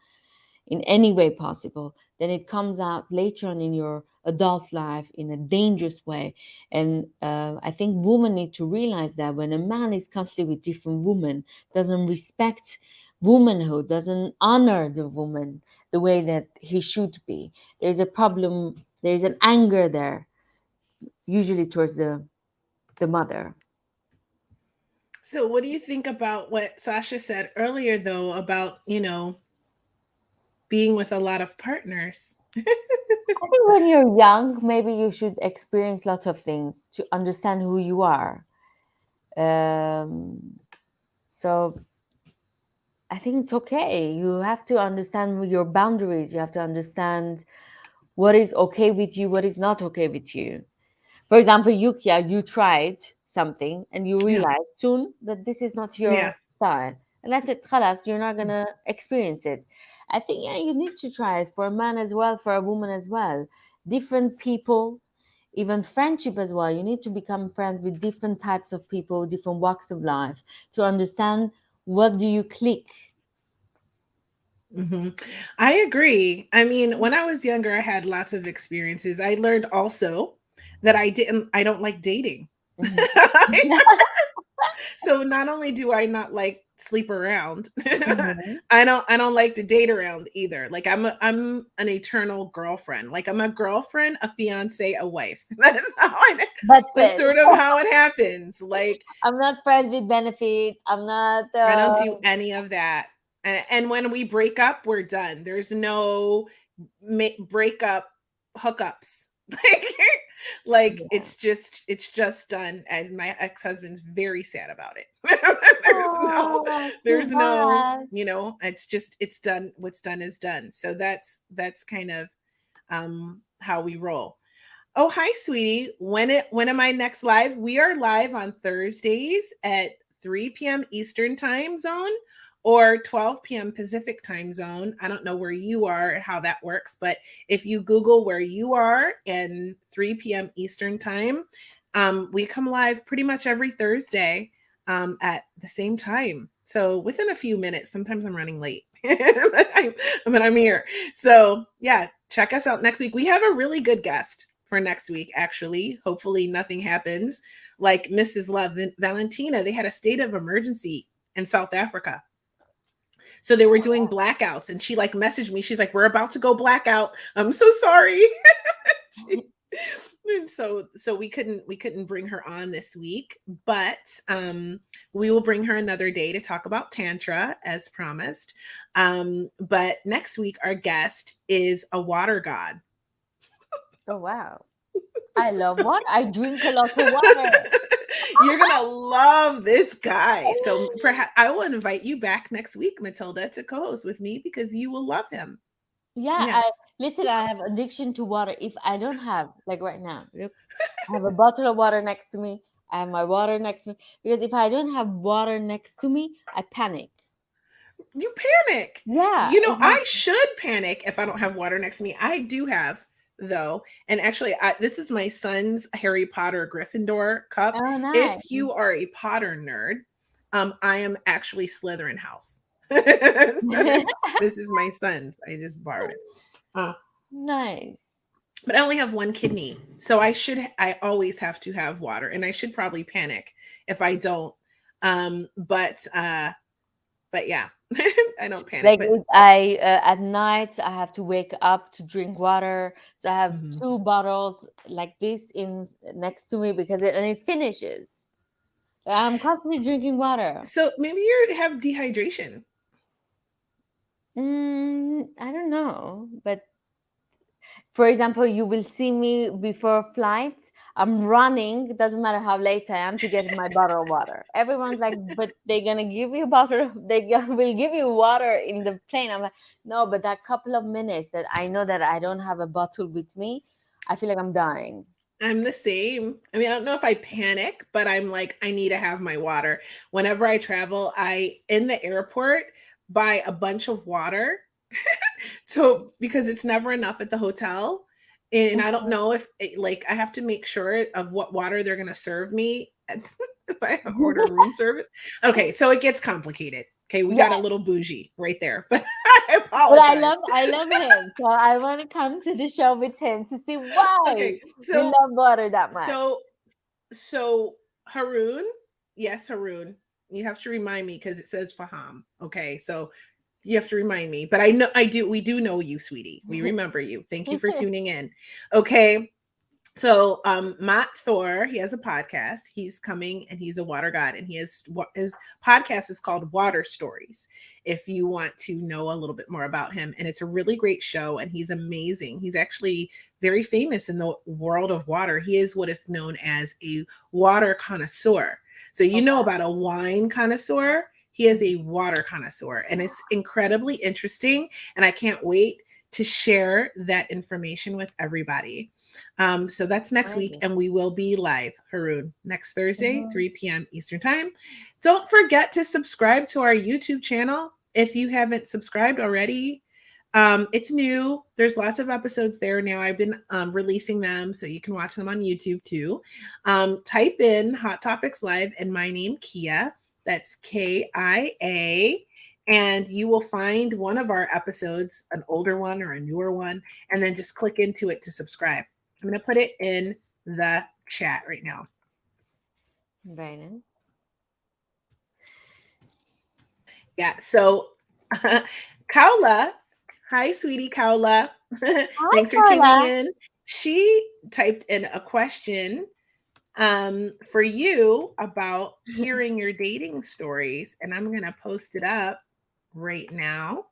in any way possible, then it comes out later on in your adult life in a dangerous way. And I think women need to realize that when a man is constantly with different women, doesn't respect womanhood, doesn't honor the woman the way that he should be, there's a problem, there's an anger there, usually towards the mother. So, what do you think about what Sasha said earlier, though, about, being with a lot of partners? I think when you're young, maybe you should experience lots of things to understand who you are. So I think it's okay. You have to understand your boundaries. You have to understand what is okay with you, what is not okay with you. For example, Yukia, you tried something and you Yeah. realized soon that this is not Yeah. your style. And that's it, khalas, you're not gonna experience it. I think, yeah, you need to try it for a man as well, for a woman as well. Different people, even friendship as well. You need to become friends with different types of people, different walks of life to understand what do you click. hmm I agree. I mean, when I was younger, I had lots of experiences. I learned also that I don't like dating. Mhm. So not only do I not like sleep around, Mhm. I don't like to date around either. Like I'm an eternal girlfriend. Like I'm a girlfriend, a fiance, a wife. That's That's it. sort of how it happens. Like I'm not friends with benefits. I'm not. I don't do any of that. And when we break up, we're done. There's no breakup hookups. Like Yeah. it's just done, and my ex-husband's very sad about it. Oh, too There's no, bad. it's just it's done. What's done is done. So that's kind of how we roll. Oh, hi, sweetie. When am I next live? We are live on Thursdays at 3 p.m. Eastern time zone or 12 p.m. Pacific time zone. I don't know where you are and how that works, but if you Google where you are and 3 p.m. Eastern time, we come live pretty much every Thursday at the same time. So within a few minutes, sometimes I'm running late. But I'm here. So yeah, check us out next week. We have a really good guest for next week, actually. Hopefully nothing happens like Mrs. Love Valentina. They had a state of emergency in South Africa. So they were doing blackouts and she like messaged me. She's like, "We're about to go blackout. I'm so sorry." And so we couldn't bring her on this week, but we will bring her another day to talk about tantra as promised. But next week our guest is a water god. Oh wow. I love So water. I drink a lot of water. you're gonna love this guy. So perhaps I will invite you back next week, Matilda, to co-host with me because you will love him. Yeah, I Yes. listen, I have addiction to water. If I don't have, like right now, look, I have a bottle of water next to me. I have my water next to me. Because if I don't have water next to me, I panic. You panic. Yeah, You know, it's I like, should panic if I don't have water next to me. I do have, though. And actually, this is my son's Harry Potter Gryffindor cup. oh If nice. you are a Potter nerd, I am actually Slytherin house. This is my son's. I just borrowed it. Uh, Nice. but I only have one kidney, so I always have to have water, and I should probably panic if I don't. But yeah, I don't panic. Like But if I at night I have to wake up to drink water, so I have mhm. two bottles like this in next to me because it finishes. I'm constantly drinking water. So maybe you have dehydration. I don't know, but for example, you will see me before flights. I'm running. It doesn't matter how late I am to get my bottle of water. Everyone's like, but they're gonna give you water. Will give you water in the plane. I'm like, no, but that couple of minutes that I know that I don't have a bottle with me, I feel like I'm dying. I'm the same. I mean, I don't know if I panic, but I'm like, I need to have my water. Whenever I travel, I in the airport buy a bunch of water. So because it's never enough at the hotel. And I don't know if like I have to make sure of what water they're gonna serve me if I order room service. Okay, so it gets complicated. Okay, we got a Yeah, little bougie right there, but I but apologize. I love him. So I want to come to the show with him to see why Okay, we love water that much. so so Haroon, yes, Haroon, you have to remind me because it says Faham. Okay, so you have to remind me, but I know I do. We do know you, sweetie. We remember you. Thank you for tuning in. Okay, so Matt Thor, he has a podcast. He's coming and he's a water god, and he has what his podcast is called Water Stories. If you want to know a little bit more about him, and it's a really great show, and he's amazing. He's actually very famous in the world of water. He is what is known as a water connoisseur. So you Oh, know wow. about a wine connoisseur. He is a water connoisseur, and it's incredibly interesting. And I can't wait to share that information with everybody. So that's next week, Amazing. and we will be live, Haroon, next Thursday, Mhm. 3 p.m. Eastern Time. Don't forget to subscribe to our YouTube channel if you haven't subscribed already. It's new. There's lots of episodes there now. I've been releasing them so you can watch them on YouTube too. Type in Hot Topics Live and my name, Kia. That's Kia. And you will find one of our episodes, an older one or a newer one, and then just click into it to subscribe. I'm going to put it in the chat right now. Very nice. Yeah. So, Kaula, hi, sweetie Kaula. Hi, Thanks for tuning Carla. in. She typed in a question for you about hearing your dating stories, and I'm going to post it up right now.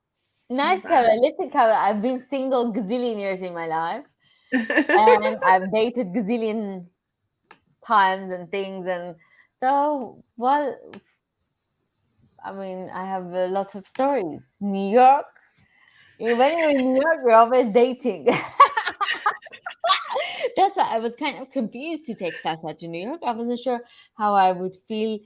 Nice, Hold Carla. on. Listen, Carla, I've been single gazillion years in my life, and I've dated gazillion times and things, and so well, I mean, I have a lot of stories. New York. When you're in New York, you're always dating. That's why I was kind of confused to take Sasha to New York. I wasn't sure how I would feel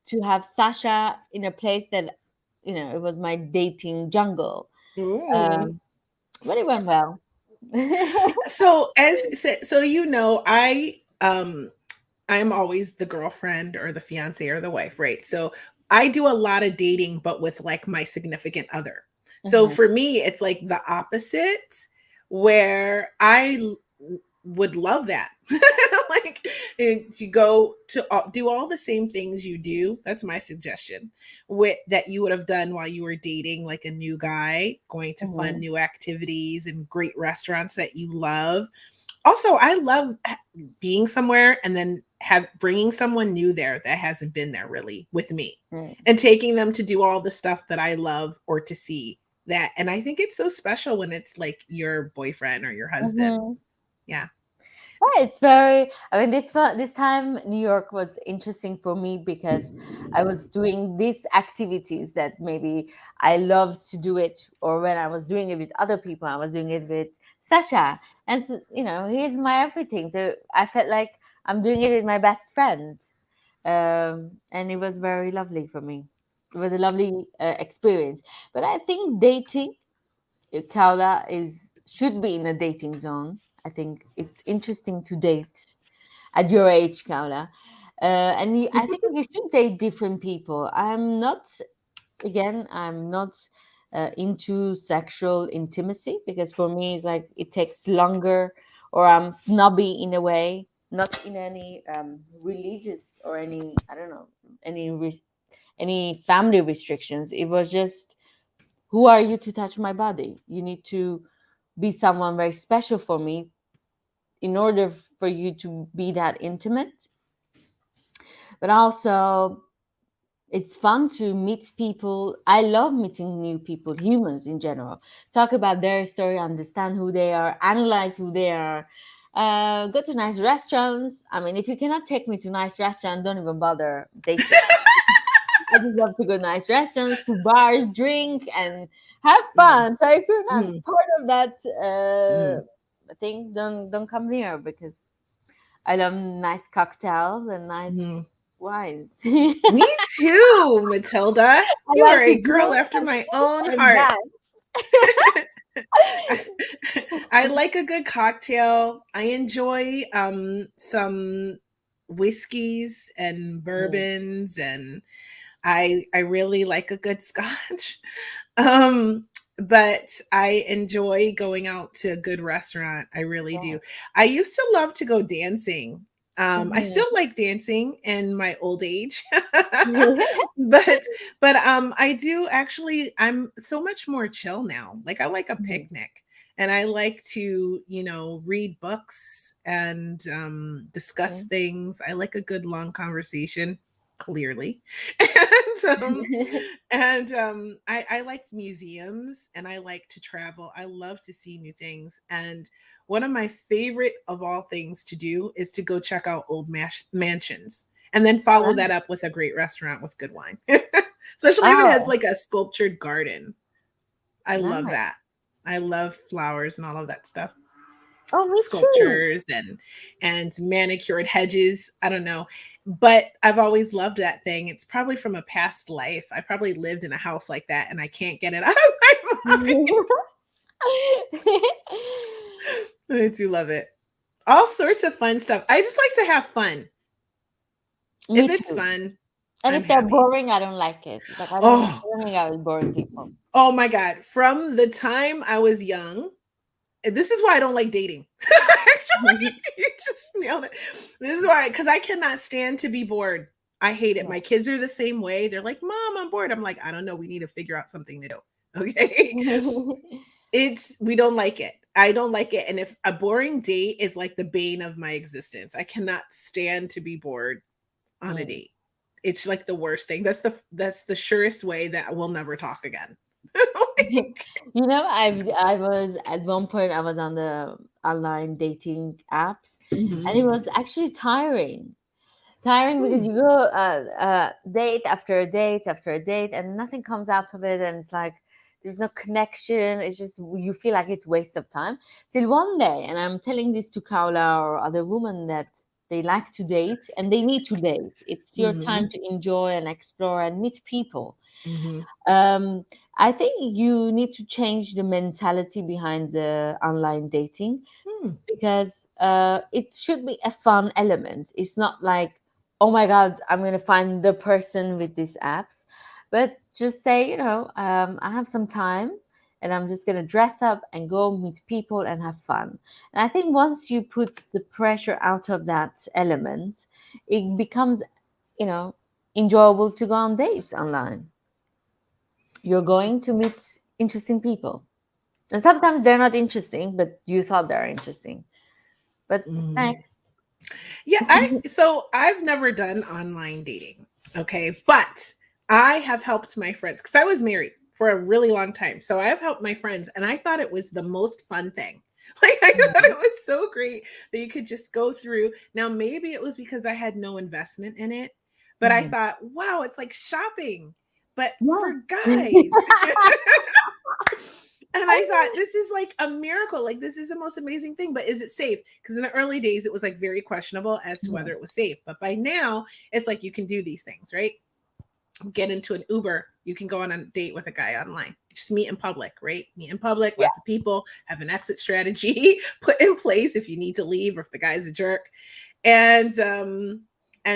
to have Sasha in a place that, it was my dating jungle. Ooh. Um, but it went well. So you know, I'm always the girlfriend or the fiance or the wife, right? So I do a lot of dating, but with like my significant other. So Mhm, for me, it's like the opposite, where would love that. Like you go to do all the same things you do. That's my suggestion. With that you would have done while you were dating, like a new guy, going to fun mhm, new activities and great restaurants that you love. Also, I love being somewhere and then have bringing someone new there that hasn't been there really with me, mm, and taking them to do all the stuff that I love or to see that. And I think it's so special when it's like your boyfriend or your husband. mhm. Yeah. Yeah, it's very. I mean, this time New York was interesting for me because I was doing these activities that maybe I loved to do it, or when I was doing it with other people, I was doing it with Sasha, and so, he's my everything. So I felt like I'm doing it with my best friend, and it was very lovely for me. It was a lovely experience. But I think dating, Kaula, is should be in a dating zone. I think it's interesting to date at your age, Kaula. I think you should date different people. I'm not into sexual intimacy because for me, it's like it takes longer, or I'm snobby in a way, not in any religious or any, I don't know, any family restrictions. It was just, who are you to touch my body? You need to be someone very special for me in order for you to be that intimate. But also, it's fun to meet people. I love meeting new people, humans in general. Talk about their story, understand who they are, analyze who they are, Go to nice restaurants. I mean, if you cannot take me to nice restaurants, don't even bother dating. I just love to go to nice restaurants, to bars, drink, and have Mm, fun. So if you're not mm, part of that mm, thing, don't come near, because I love nice cocktails and nice mm. wines. Me too, Matilda. I You are love to a girl drink after and my own smoke and heart. dance. I, I like a good cocktail. I enjoy some whiskeys and Mm, bourbons, and I really like a good scotch. Um, but I enjoy going out to a good restaurant. I really do. yeah. I used to love to go dancing. I Mhm. still like dancing in my old age, but I do actually. I'm so much more chill now. Like I like a Mhm. picnic, and I like to read books and discuss Mhm. things. I like a good long conversation. Clearly, and I liked museums and I like to travel. I love to see new things. And one of my favorite of all things to do is to go check out old mansions and then follow that Right. up with a great restaurant with good wine. Especially if it has Oh, like a sculptured garden. I love nice. that. I love flowers and all of that stuff. Oh, me too. Sculptures and manicured hedges. I don't know, but I've always loved that thing. It's probably from a past life. I probably lived in a house like that and I can't get it out of my mind. I do love it. All sorts of fun stuff. I just like to have fun. Me If it's too. fun, And I'm if they're happy. boring, I don't like it. Like Oh, I don't hang out with boring people. oh my God. From the time I was young, this is why I don't like dating. Actually, you just nailed it. This is why, because I cannot stand to be bored. I hate it. Yeah. My kids are the same way. They're like, Mom, I'm bored. I'm like, I don't know. We need to figure out something to do. Okay. We don't like it. I don't like it. And if a boring date is like the bane of my existence, I cannot stand to be bored on a Mm. date. It's like the worst thing. That's the surest way that we'll never talk again. Like, I was at one point I was on the online dating apps, mhm. and it was actually tiring. Tiring because Hmm. you go date after a date after a date, and nothing comes out of it, and it's like there's no connection. It's just you feel like it's waste of time. Till one day, and I'm telling this to Kaula or other women that they like to date and they need to date. It's your time Mhm. to enjoy and explore and meet people. Mhm. um, I think you need to change the mentality behind the online dating, Hmm. because it should be a fun element. It's not like, oh my God, I'm going to find the person with these apps. But just say, I have some time and I'm just going to dress up and go meet people and have fun. And I think once you put the pressure out of that element, it becomes, you know, enjoyable to go on dates online. You're going to meet interesting people. And sometimes they're not interesting, but you thought they're interesting. But Mhm. next. Yeah, I've never done online dating. Okay, but I have helped my friends because I was married for a really long time. So I have helped my friends and I thought it was the most fun thing. Like I thought Mhm. it was so great that you could just go through. Now maybe it was because I had no investment in it, but I Mhm. thought, wow, it's like shopping, but for Yeah. guys. And I thought this is like a miracle. Like this is the most amazing thing. But is it safe? Because in the early days, it was like very questionable as to whether Mhm. it was safe. But by now, it's like you can do these things, right? Get into an Uber. You can go on a date with a guy online. Just meet in public, right? Meet in public. Yeah. Lots of people have an exit strategy put in place if you need to leave or if the guy's a jerk. And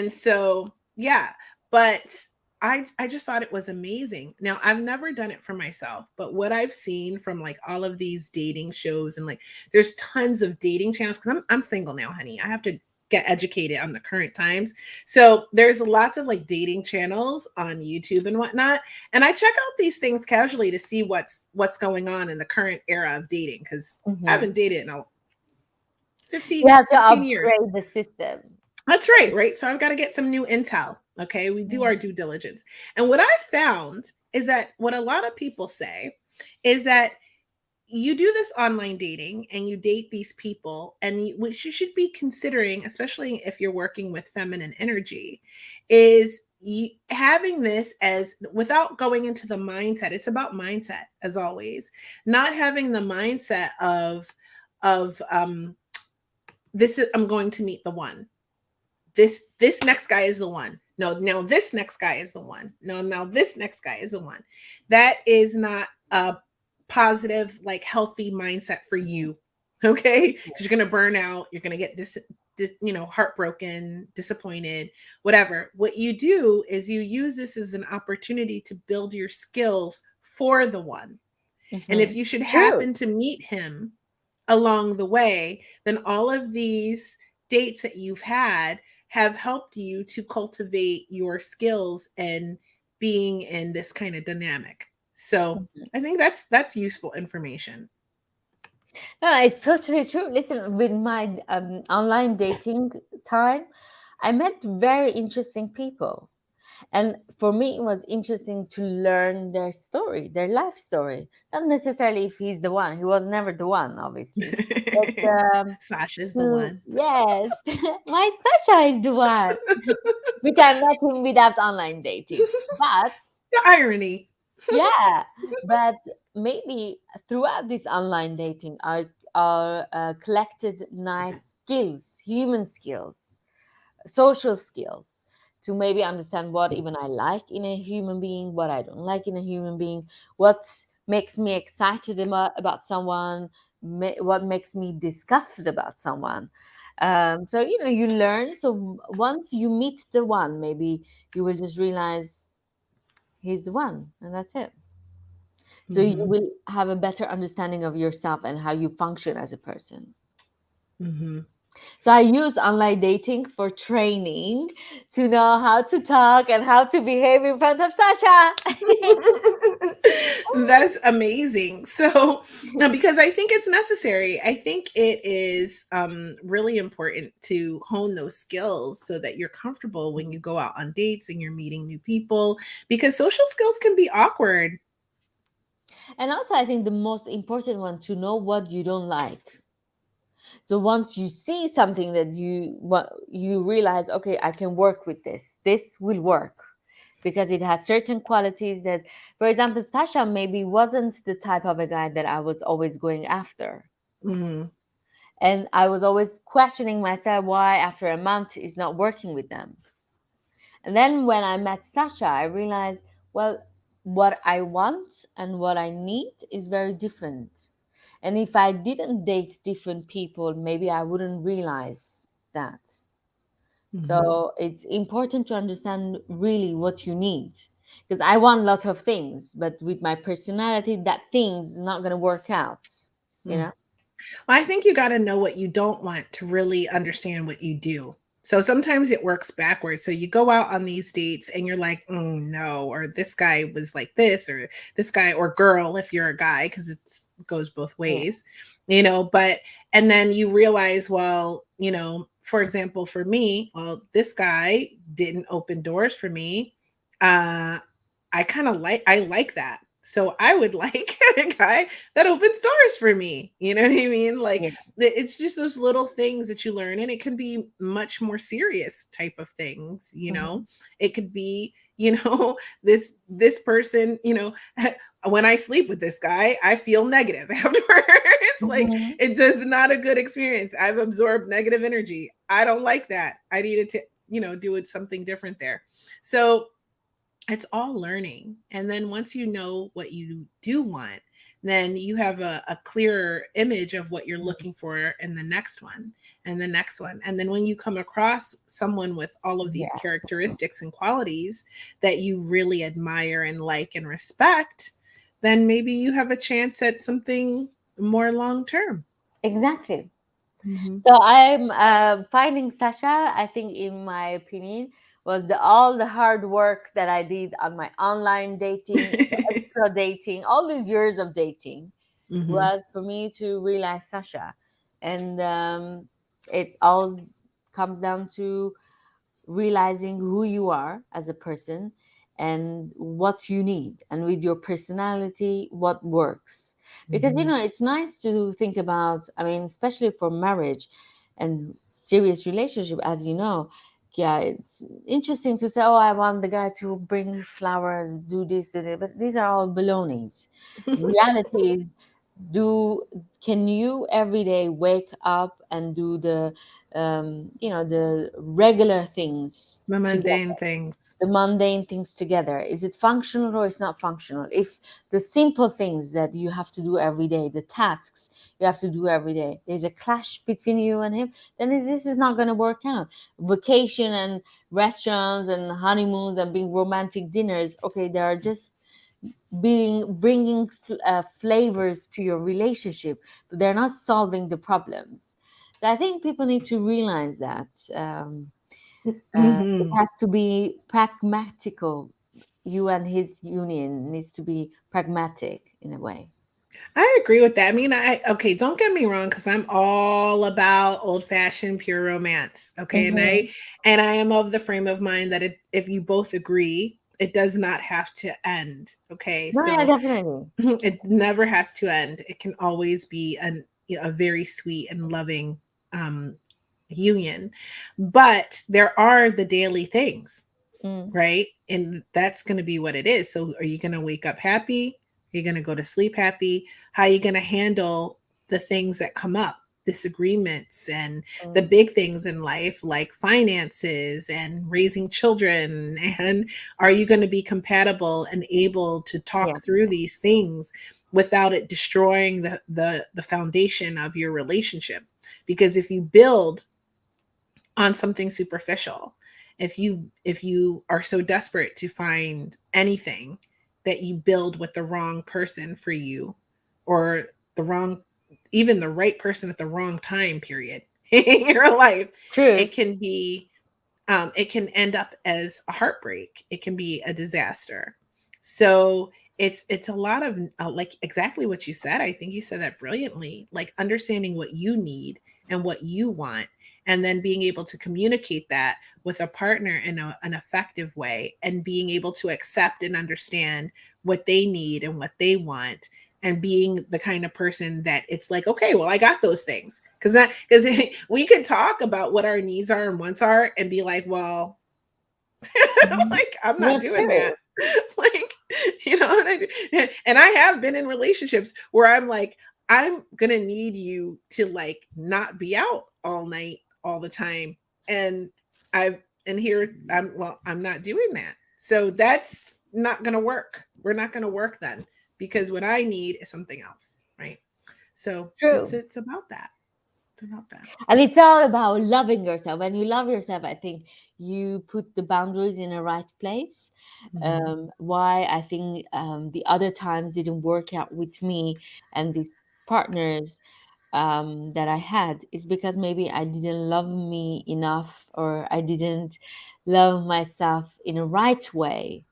so yeah, but I just thought it was amazing. Now I've never done it for myself, but what I've seen from like all of these dating shows and like there's tons of dating channels because I'm single now, honey. I have to get educated on the current times. So there's lots of like dating channels on YouTube and whatnot. And I check out these things casually to see what's going on in the current era of dating because I Mhm. haven't dated in You 15, have to 16 years. upgrade the system. That's right, right? So I've got to get some new intel. Okay. We do our Mhm. due diligence. And what I found is that what a lot of people say is that you do this online dating and you date these people, and what you should be considering, especially if you're working with feminine energy, is having this as, without going into the mindset, it's about mindset as always, not having the mindset of this is, I'm going to meet the one, this next guy is the one, no, now this next guy is the one, no, now this next guy is the one. That is not a positive, like healthy mindset for you. Okay, because you're gonna burn out, you're gonna get heartbroken, disappointed, whatever. What you do is you use this as an opportunity to build your skills for the one. And if Mhm. you should True. happen to meet him along the way, then all of these dates that you've had have helped you to cultivate your skills and being in this kind of dynamic. So Mhm. I think that's useful information. No, it's totally true. Listen, with my online dating time, I met very interesting people. And for me, it was interesting to learn their story, their life story. Not necessarily if he's the one. He was never the one, obviously. But Sasha's the to, one. yes, my Sasha is the one, which I met him without online dating. But The irony. yeah, but maybe throughout this online dating, I collected nice skills, human skills, social skills, to maybe understand what even I like in a human being, what I don't like in a human being, what makes me excited about someone, what makes me disgusted about someone. So you learn. So once you meet the one, maybe you will just realize he's the one, and that's it. So you Hmm. will have a better understanding of yourself and how you function as a person. Hmm. So I use online dating for training to know how to talk and how to behave in front of Sasha. That's amazing. So, no, because I think it's necessary. I think it is really important to hone those skills so that you're comfortable when you go out on dates and you're meeting new people, because social skills can be awkward. And also, I think the most important one, to know what you don't like. So once you see something that you realize, okay, I can work with this. This will work because it has certain qualities that, for example, Sasha maybe wasn't the type of a guy that I was always going after. Hmm. And I was always questioning myself why after a month is not working with them. And then when I met Sasha, I realized, well, what I want and what I need is very different. And if I didn't date different people, maybe I wouldn't realize that. Hmm. So it's important to understand really what you need. Because I want a lot of things, but with my personality, that thing's not going to work out, you know? Well, I think you got to know what you don't want to really understand what you do. So sometimes it works backwards. So you go out on these dates and you're like, no, or this guy was like this, or this guy, or girl, if you're a guy, because it goes both Yeah. ways, but, and then you realize, well, for example, for me, well, this guy didn't open doors for me. I like that. So I would like a guy that opens doors for me. You know what I mean? Like Yeah. it's just those little things that you learn, and it can be much more serious type of things. Hmm. It could be, this person, when I sleep with this guy, I feel negative afterwards. Like Hmm. it does not a good experience. I've absorbed negative energy. I don't like that. I needed to, do it something different there. So it's all learning. And then once you know what you do want, then you have a clearer image of what you're looking for in the next one and the next one. And then when you come across someone with all of these Yeah, characteristics and qualities that you really admire and like and respect, then maybe you have a chance at something more long term. exactly. Mm-hmm. So I'm finding Sasha, I think, in my opinion, was all the hard work that I did on my online dating, the extra dating, all these years of dating Mm-hmm. was for me to realize Sasha. And it all comes down to realizing who you are as a person and what you need, and with your personality, what works. Because, Mhm. it's nice to think about, I mean, especially for marriage and serious relationship, as you know. Yeah, it's interesting to say, oh, I want the guy to bring flowers, do this, do that, but these are all balonies. Reality is, do can you every day wake up and do the regular things The together, mundane things. the mundane things together? Is it functional or it's not functional? If the simple things that you have to do every day, the tasks you have to do every day, there's a clash between you and him, then this is not going to work out. Vacation and restaurants and honeymoons and being romantic dinners, okay, they are just bringing flavors to your relationship, but they're not solving the problems. So I think people need to realize that. It Mhm. has to be pragmatical. You and his union needs to be pragmatic in a way. I agree with that. I mean, okay, don't get me wrong, because I'm all about old-fashioned pure romance. Okay. And I Hmm. and I am of the frame of mind that if you both agree, it does not have to end. Okay. No, yeah, So definitely. it never has to end. It can always be a very sweet and loving um union. But there are the daily things, Mm, right? And that's going to be what it is. So, are you going to wake up happy? Are you going to go to sleep happy? How are you going to handle the things that come up, disagreements, and the mm, big things in life, like finances and raising children? And are you going to be compatible and able to yeah, talk through these things without it destroying the foundation of your relationship? Because if you build on something superficial, if you are so desperate to find anything that you build with the wrong person for you, or the wrong even the right person at the wrong time period in your life, true. it can be it can end up as a heartbreak. It can be a disaster. So it's a lot of like exactly what you said. I think you said that brilliantly. Like understanding what you need and what you want, and then being able to communicate that with a partner in an effective way, and being able to accept and understand what they need and what they want, and being the kind of person that it's like, okay, well, I got those things. Because we could talk about what our needs are and wants are and be like, well, Mhm. like I'm not Yeah, doing that. true. Like, and I have been in relationships where I'm like, I'm gonna need you to like not be out all night all the time. And I've and here I'm not doing that. So that's not gonna work. We're not gonna work then, because what I need is something else, right? So True. it's about that. It's about that. And it's all about loving yourself. When you love yourself, I think you put the boundaries in the right place. Hmm. Why I think the other times didn't work out with me and these partners that I had is because maybe I didn't love me enough, or I didn't love myself in a right way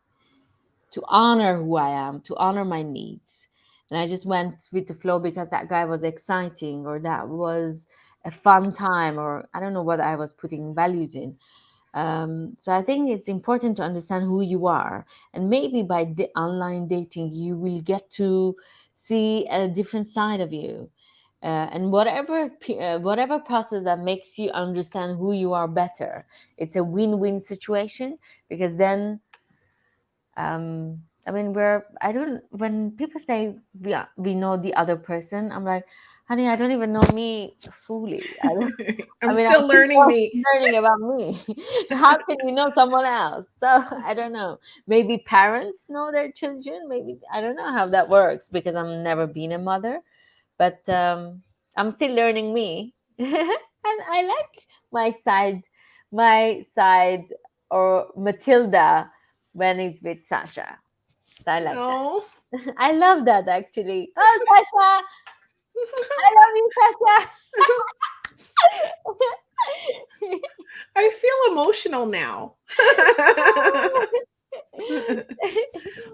to honor who I am, to honor my needs. And I just went with the flow because that guy was exciting, or that was a fun time, or I don't know what I was putting values in. So I think it's important to understand who you are, and maybe by the online dating, you will get to see a different side of you. And whatever process that makes you understand who you are better, it's a win-win situation, because then I mean, I don't, when people say we know the other person, I'm like, honey, I don't even know me fully. I I'm mean, I'm still learning still me. learning about me. How can you know someone else? So I don't know. Maybe parents know their children. Maybe I don't know how that works because I've never been a mother, but I'm still learning me, and I like my side, or Matilda when it's with Sasha. So I like that. Oh. I love that actually. Oh, Sasha, I love you, Sasha. I feel emotional now.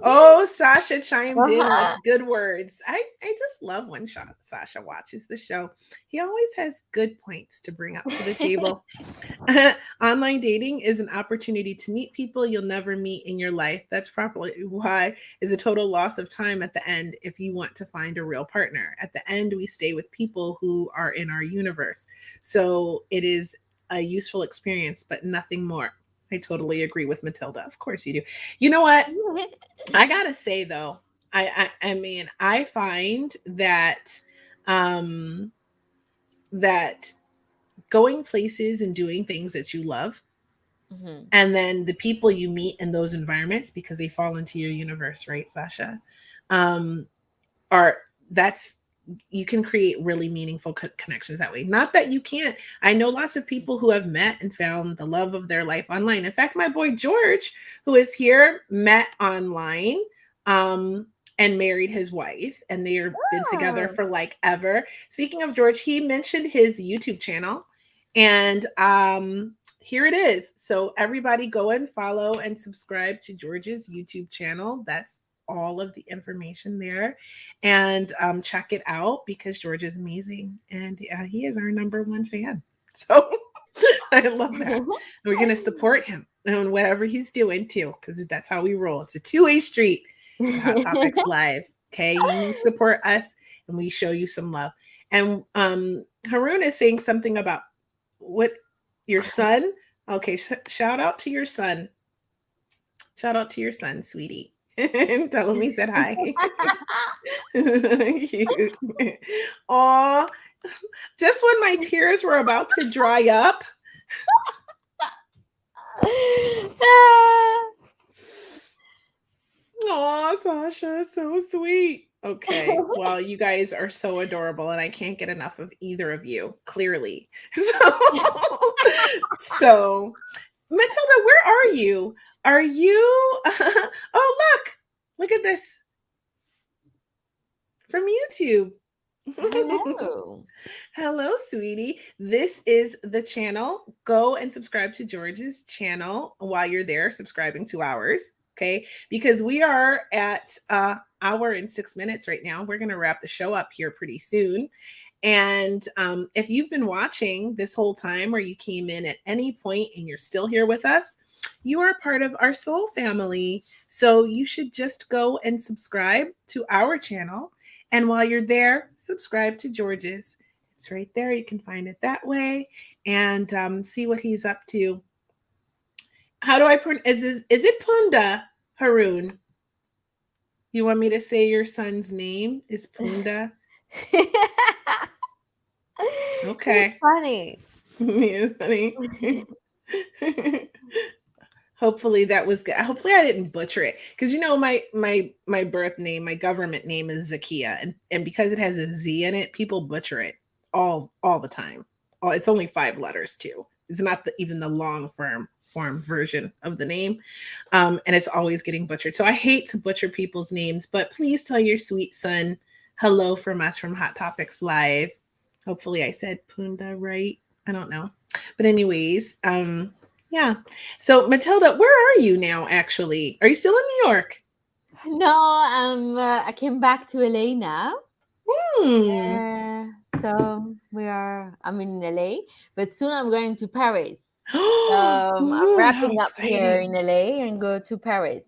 Oh, Sasha chimed in with Uh-huh. good words. I just love when Sasha watches the show. He always has good points to bring up to the table. Online dating is an opportunity to meet people you'll never meet in your life. That's probably why is a total loss of time at the end if you want to find a real partner. At the end, we stay with people who are in our universe. So it is a useful experience, but nothing more. I totally agree with Matilda. Of course you do. You know what? I gotta say though, I mean, I find that um that going places and doing things that you love, Mhm. and then the people you meet in those environments because they fall into your universe, right, Sasha? Um, are that's you can create really meaningful connections that way. Not that you can't. I know lots of people who have met and found the love of their life online. In fact, my boy George, who is here, met online um and married his wife, and they've been together Oh. for like ever. Speaking of George, he mentioned his YouTube channel, and here it is. So everybody go and follow and subscribe to George's YouTube channel. That's all of the information there, and check it out because George is amazing, and he is our number one fan. So I love that. And we're going to support him and whatever he's doing too, because that's how we roll. It's a two-way street at Hot Topics Live. Okay, you support us and we show you some love. And Haroon is saying something about what your son. Okay, shout out to your son. Shout out to your son, sweetie. And tell him he said hi. Cute. Aw, just when my tears were about to dry up. Aw, Sasha, so sweet. Okay, well, you guys are so adorable, and I can't get enough of either of you, clearly. So Matilda, where are you? Are you? Oh, look at this from YouTube. Hello. Hello, sweetie. This is the channel. Go and subscribe to George's channel while you're there, subscribing to ours. Okay, because we are at hour and 6 minutes right now. We're going to wrap the show up here pretty soon. And if you've been watching this whole time, or you came in at any point and you're still here with us, you are part of our soul family. So you should just go and subscribe to our channel. And while you're there, subscribe to George's. It's right there. You can find it that way, and see what he's up to. How do I pronounce? Is it Punda, Haroon? You want me to say your son's name is Punda? It's Okay. funny. It's funny. Hopefully that was good. Hopefully I didn't butcher it, because you know my birth name, my government name is Zakia, and because it has a Z in it, people butcher it all the time. Oh, it's only 5 letters too. It's not even the long form version of the name, and it's always getting butchered. So I hate to butcher people's names, but please tell your sweet son hello from us from Hot Topics Live. Hopefully I said Punda right. I don't know, but anyways, yeah. So Matilda, where are you now? Actually, are you still in New York? No, I came back to LA now. Hmm. Uh, so I'm in LA, but soon I'm going to Paris. I'm Ooh, how wrapping up here in exciting! LA and go to Paris.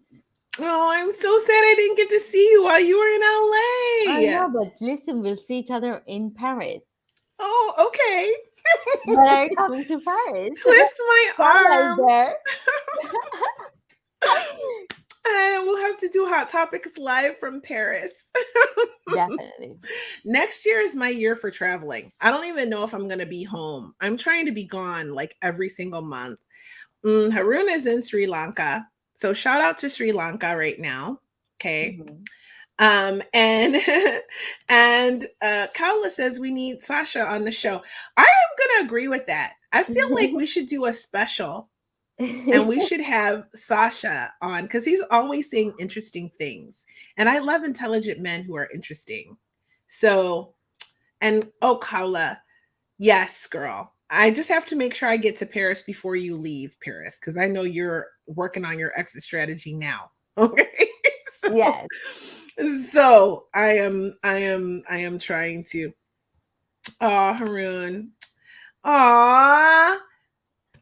Oh, I'm so sad I didn't get to see you while you were in I LA. know, but listen, we'll see each other in Paris. Oh, okay. When are you coming to Paris? Twist my Paula is arm. there. And we'll have to do Hot Topics live from Paris. Definitely. Next year is my year for traveling. I don't even know if I'm going to be home. I'm trying to be gone like every single month. Haroon is in Sri Lanka. So shout out to Sri Lanka right now. Okay. Mhm. And and Kaula says we need Sasha on the show. I am gonna agree with that. I feel like we should do a special, and we should have Sasha on because he's always saying interesting things. And I love intelligent men who are interesting. So, and oh, Kaula, yes, girl. I just have to make sure I get to Paris before you leave Paris, because I know you're working on your exit strategy now. Okay. Yes. So I am trying to. Oh, Haroon. Aw.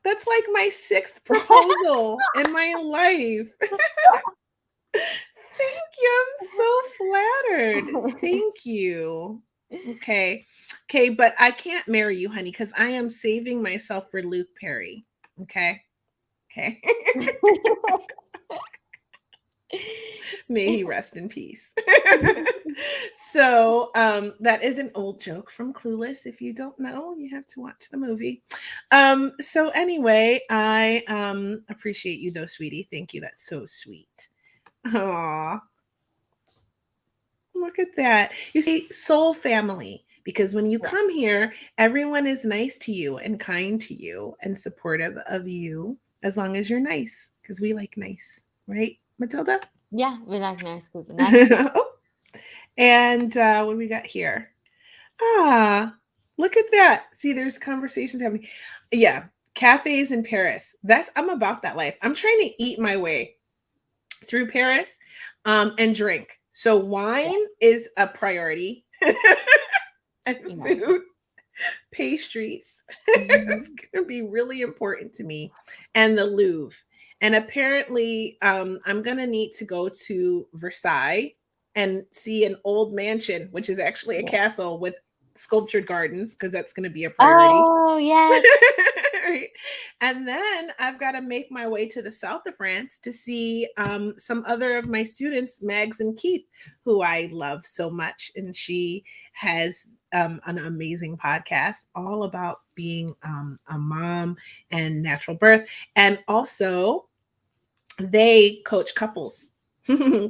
That's like my sixth proposal in my life. Thank you. I'm so flattered. Thank you. Okay. Okay, but I can't marry you, honey, because I am saving myself for Luke Perry. Okay. Okay. May he rest in peace. So that is an old joke from Clueless. If you don't know, you have to watch the movie. So anyway, I appreciate you though, sweetie. Thank you. That's so sweet. Aw, look at that. You see, soul family. Because when you Yeah. come here, everyone is nice to you and kind to you and supportive of you as long as you're nice. Because we like nice, right, Matilda? Yeah, we like nice people. Nice people. Oh, and what do we got here? Ah, look at that. See, there's conversations happening. Yeah, cafes in Paris. I'm about that life. I'm trying to eat my way through Paris and drink. So Yeah. wine is a priority. And Yeah. food, pastries. Hmm. It's going to be really important to me. And the Louvre. And apparently, I'm going to need to go to Versailles and see an old mansion, which is actually a Yeah. castle with sculptured gardens, because that's going to be a priority. Oh, yes. Right. And then I've got to make my way to the south of France to see some other of my students, Mags and Keith, who I love so much. And she has an amazing podcast all about being a mom and natural birth. And also, they coach couples.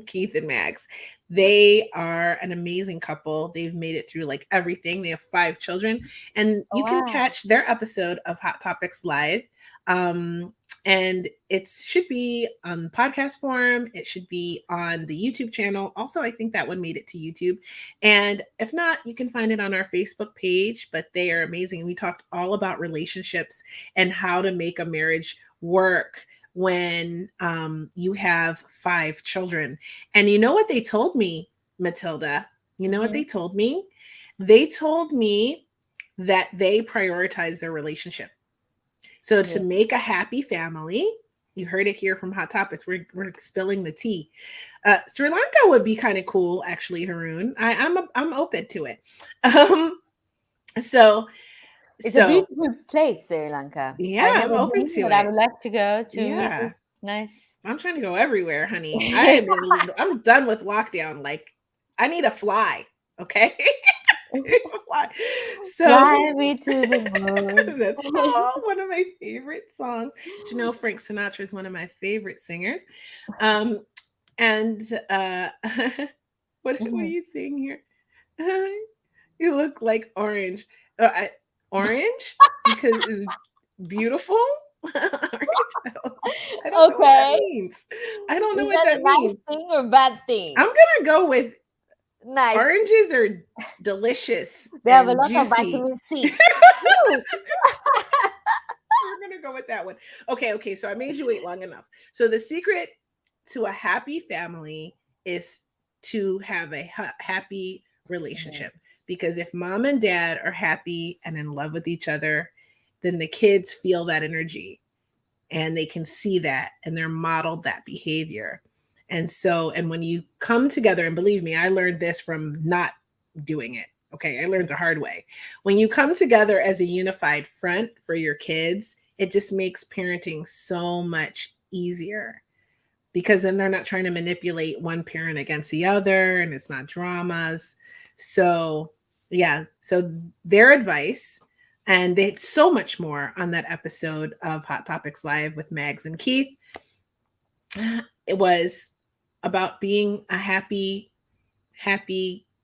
Keith and Max. They are an amazing couple. They've made it through like everything. They have 5 children, and Oh, you can wow. catch their episode of Hot Topics live. And it should be on podcast form. It should be on the YouTube channel. Also, I think that one made it to YouTube. And if not, you can find it on our Facebook page. But they are amazing. We talked all about relationships and how to make a marriage work when you have 5 children. And you know what they told me, Matilda? You know what Hmm. they told me? They told me that they prioritize their relationship. So to Yeah. make a happy family, you heard it here from Hot Topics. We're spilling the tea. Sri Lanka would be kind of cool, actually, Haroon. I'm open to it. Um, so It's a so beautiful place, Sri Lanka. yeah, I've I'm never open been, to but I it. would like to go to Yeah. visit. Nice. I'm trying to go everywhere, honey. I'm done with lockdown. Like, I need a fly. Okay. Fly. So Fly me to the moon. that's all one of my favorite songs. But you know, Frank Sinatra is one of my favorite singers. Um, and what are Mhm. you saying here? You look like orange. Orange because it's beautiful. Orange. I don't know what that Okay. means. I don't know Is what that that a nice means. thing or bad I'm thing? gonna go with Nice. oranges are delicious They have a and lot of juicy. vitamin C. Woo! We're gonna go with that one. Okay, okay. So I made you wait long enough. So the secret to a happy family is to have a happy Mhm. relationship. Because if mom and dad are happy and in love with each other, then the kids feel that energy and they can see that and they're modeled that behavior. And so, and when you come together, and believe me, I learned this from not doing it. Okay, I learned the hard way. When you come together as a unified front for your kids, it just makes parenting so much easier because then they're not trying to manipulate one parent against the other and it's not dramas. So, yeah, so their advice, and they had so much more on that episode of Hot Topics Live with Mags and Keith. It was about being a happy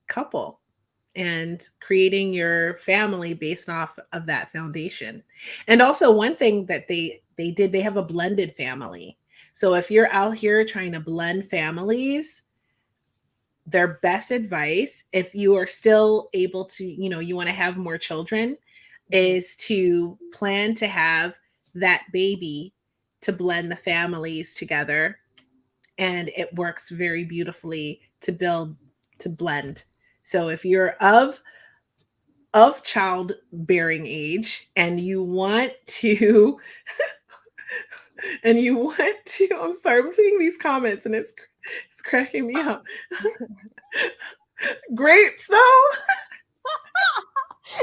couple and creating your family based off of that foundation. And also one thing that they did, they have a blended family. So if you're out here trying to blend families, their best advice, if you are still able to, you want to have more children, Mhm. is to plan to have that baby to blend the families together and it works very beautifully to build, to blend. So if you're of childbearing age and you want to and you want to, I'm sorry, I'm seeing these comments and it's cracking me up. Grapes though.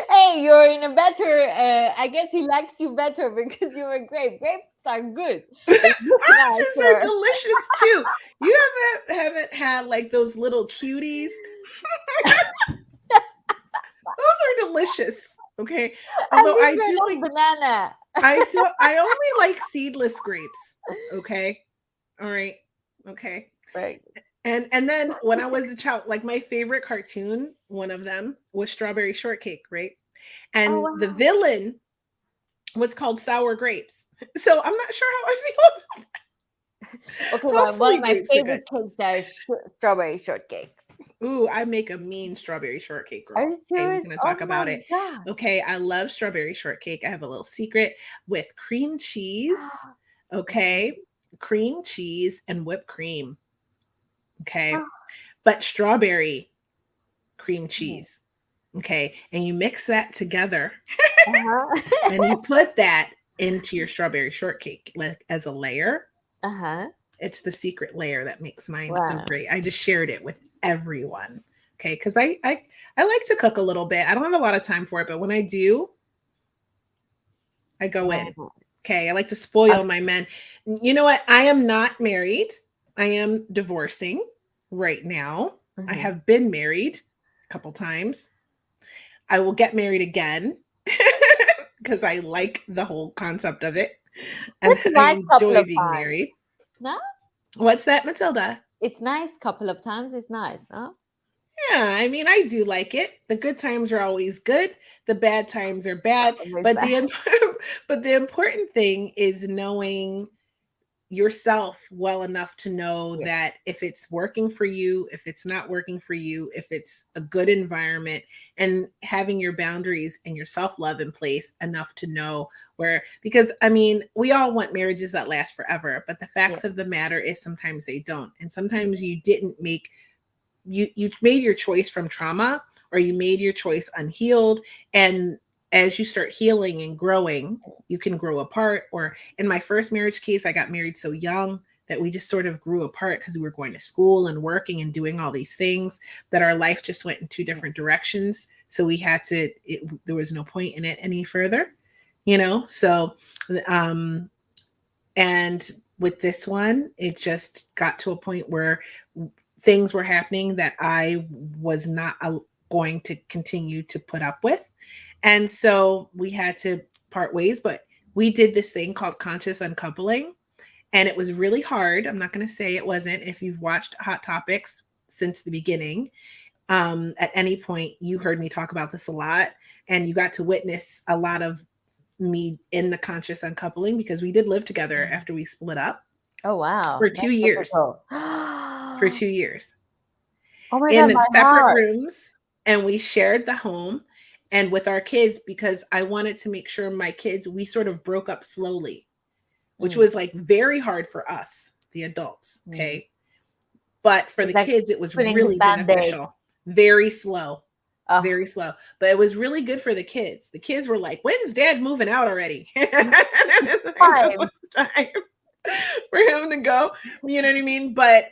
Hey, you're in a better. I guess he likes you better because you're a grape. Grapes are good. They look Oranges are nicer. delicious too. You haven't had like those little cuties. Those are delicious. Okay. I Although think I I do love like, banana. I only like seedless grapes. Okay. All right. Okay. Right. And then when I was a child, like my favorite cartoon, one of them was Strawberry Shortcake, right? Oh And the wow. villain was called Sour Grapes. So I'm not sure how I feel. Okay, well, one Hopefully of my grapes are good. favorite cakes are strawberry shortcake. Ooh, I make a mean strawberry shortcake, Are girl. you Okay, we're serious? gonna Oh talk about my it. god. Okay, I love strawberry shortcake. I have a little secret with cream cheese. Okay, cream cheese and whipped cream. Okay, but strawberry cream cheese. Okay, and you mix that together and Uh-huh. you put that into your strawberry shortcake like as a layer. Uh-huh. It's the secret layer that makes mine so Wow. great. I just shared it with everyone. Okay, because I like to cook a little bit. I don't have a lot of time for it, but when I do, I go in. Wow. Okay, I like to spoil Okay. my men. You know what? I am not married. I am divorcing right now. I Mhm. have been married a couple times. I will get married again because I like the whole concept of it and It's a I nice couple enjoy of being times. married. No? What's that, Matilda? It's nice couple of times. It's nice, no? Yeah, I mean, I do like it. The good times are always good. The bad times are bad. Always But bad. but the important thing is knowing yourself well enough to know Yeah. that if it's working for you, if it's not working for you, if it's a good environment, and having your boundaries and your self-love in place enough to know where, because I mean, we all want marriages that last forever, but the Yeah. facts of the matter is sometimes they don't. And sometimes you didn't make you made your choice from trauma, or you made your choice unhealed, and as you start healing and growing, you can grow apart. Or in my first marriage case, I got married so young that we just sort of grew apart because we were going to school and working and doing all these things, that our life just went in two Yeah. different directions, so we had to there was no point in it any further, you know. So um and with this one, it just got to a point where things were happening that I was not going to continue to put up with. And so we had to part ways, but we did this thing called conscious uncoupling. And it was really hard. I'm not going to say it wasn't. If you've watched Hot Topics since the beginning, at any point, you heard me talk about this a lot, and you got to witness a lot of me in the conscious uncoupling because we did live together Mhm. after we split up Oh wow. for two That's years. difficult. For Oh 2 years my god, in my separate heart. rooms, and we shared the home and with our kids, because I wanted to make sure my kids, we sort of broke up slowly, which Mm, was like very hard for us, the adults. mm. Okay. But for It's the like kids, it was putting the really band-aid. beneficial. Very slow, Oh, very slow. But it was really good for the kids. The kids were like, when's dad moving out already? It's like, no, time. it's time for him to go. You know what I mean? But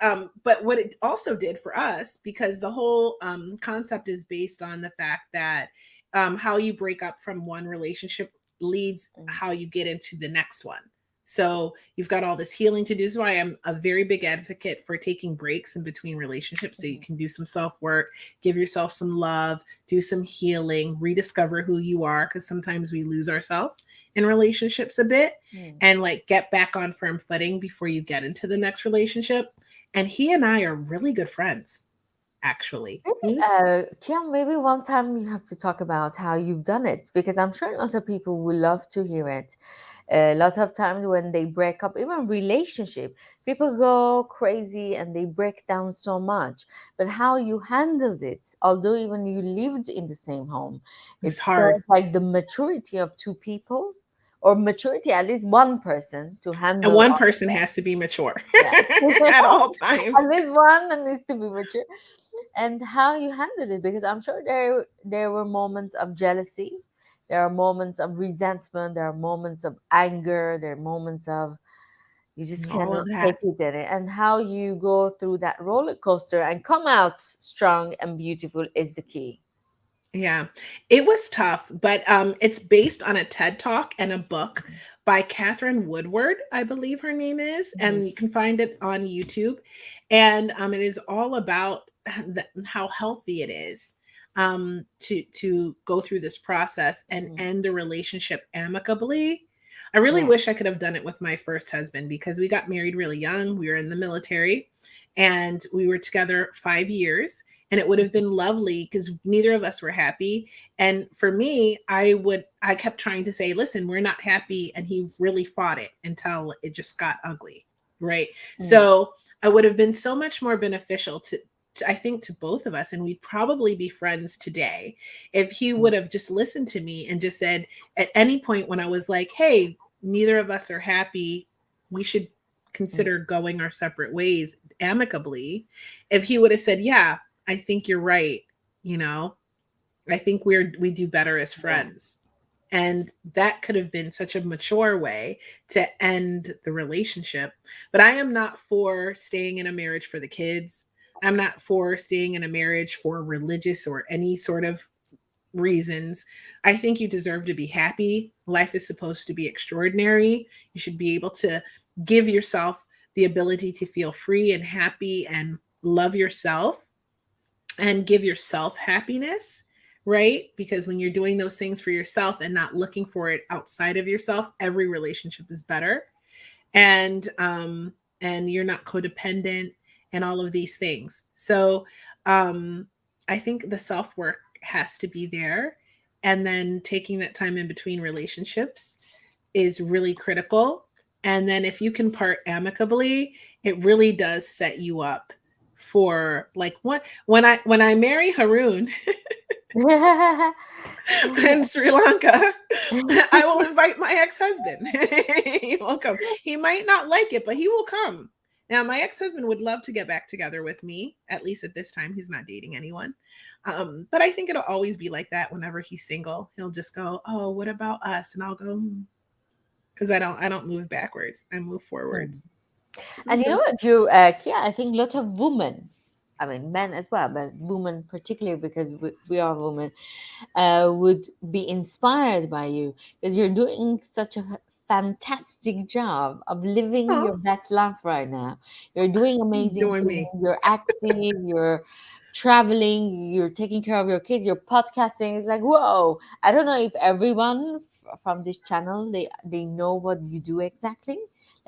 what it also did for us, because the whole concept is based on the fact that how you break up from one relationship leads Mm, how you get into the next one. So you've got all this healing to do. So I am a very big advocate for taking breaks in between relationships so you mhm, can do some self work, give yourself some love, do some healing, rediscover who you are, because sometimes we lose ourselves in relationships a bit, mm. and like get back on firm footing before you get into the next relationship. And he and I are really good friends, actually. Maybe, He's Kim, maybe one time you have to talk about how you've done it because I'm sure a lot of people will love to hear it. A lot of times when they break up, even relationship, people go crazy and they break down so much. But how you handled it, although even you lived in the same home, it was it hard. felt like the maturity of two people or maturity, at least one person to And handle one all of person that. has to be mature Yeah. at all At times. least one that needs to be mature. And how you handled it, because I'm sure there were moments of jealousy, there are moments of resentment, there are moments of anger, there are moments of you just All cannot of take that. it in it. And how you go through that roller coaster and come out strong and beautiful is the key. Yeah, it was tough, but it's based on a TED Talk and a book by Catherine Woodward, I believe her name is, Mhm. and you can find it on YouTube. And it is all about how healthy it is to go through this process and Mhm. end a relationship amicably. I really Yeah. wish I could have done it with my first husband because we got married really young. We were in the military, and we were together 5 years, and it would have been lovely because neither of us were happy. And for me, I kept trying to say, listen, we're not happy, and he really fought it until it just got ugly, right? Mm. So I would have been so much more beneficial I think, to both of us, and we'd probably be friends today if he Mm. would have just listened to me and just said, at any point when I was like, hey, neither of us are happy, we should Mm. consider going our separate ways amicably. If he would have said, yeah, I think you're right, you know, I think we do better as Yeah. friends. And that could have been such a mature way to end the relationship. But I am not for staying in a marriage for the kids. I'm not for staying in a marriage for religious or any sort of reasons. I think you deserve to be happy. Life is supposed to be extraordinary. You should be able to give yourself the ability to feel free and happy and love yourself and give yourself happiness, right? Because when you're doing those things for yourself and not looking for it outside of yourself, every relationship is better. And you're not codependent and all of these things. So I think the self-work has to be there, and then taking that time in between relationships is really critical. And then if you can part amicably, it really does set you up for like what when I marry Haroon in Sri Lanka, I will invite my ex-husband. He will come. He might not like it, but he will come. Now, my ex-husband would love to get back together with me. At least at this time, he's not dating anyone. But I think it'll always be like that. Whenever he's single, he'll just go, "Oh, what about us?" And I'll go, because I don't move backwards. I move Mm. forwards. And you know So what, Kia, I think lots of women, I mean men as well, but women particularly because we are women, would be inspired by you because you're doing such a fantastic job of living oh, your best life right now. You're doing amazing doing things. me. You're active. You're traveling. You're taking care of your kids. You're podcasting. It's like, whoa! I don't know if everyone from this channel they know what you do exactly,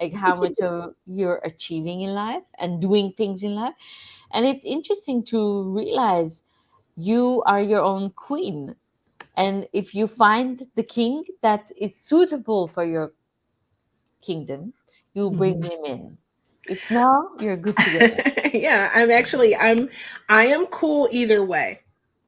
like how much of you're achieving in life and doing things in life. And it's interesting to realize you are your own queen, and if you find the king that is suitable for your kingdom, you bring Mhm. him in. If not, you're good to go. Yeah, I am cool either way.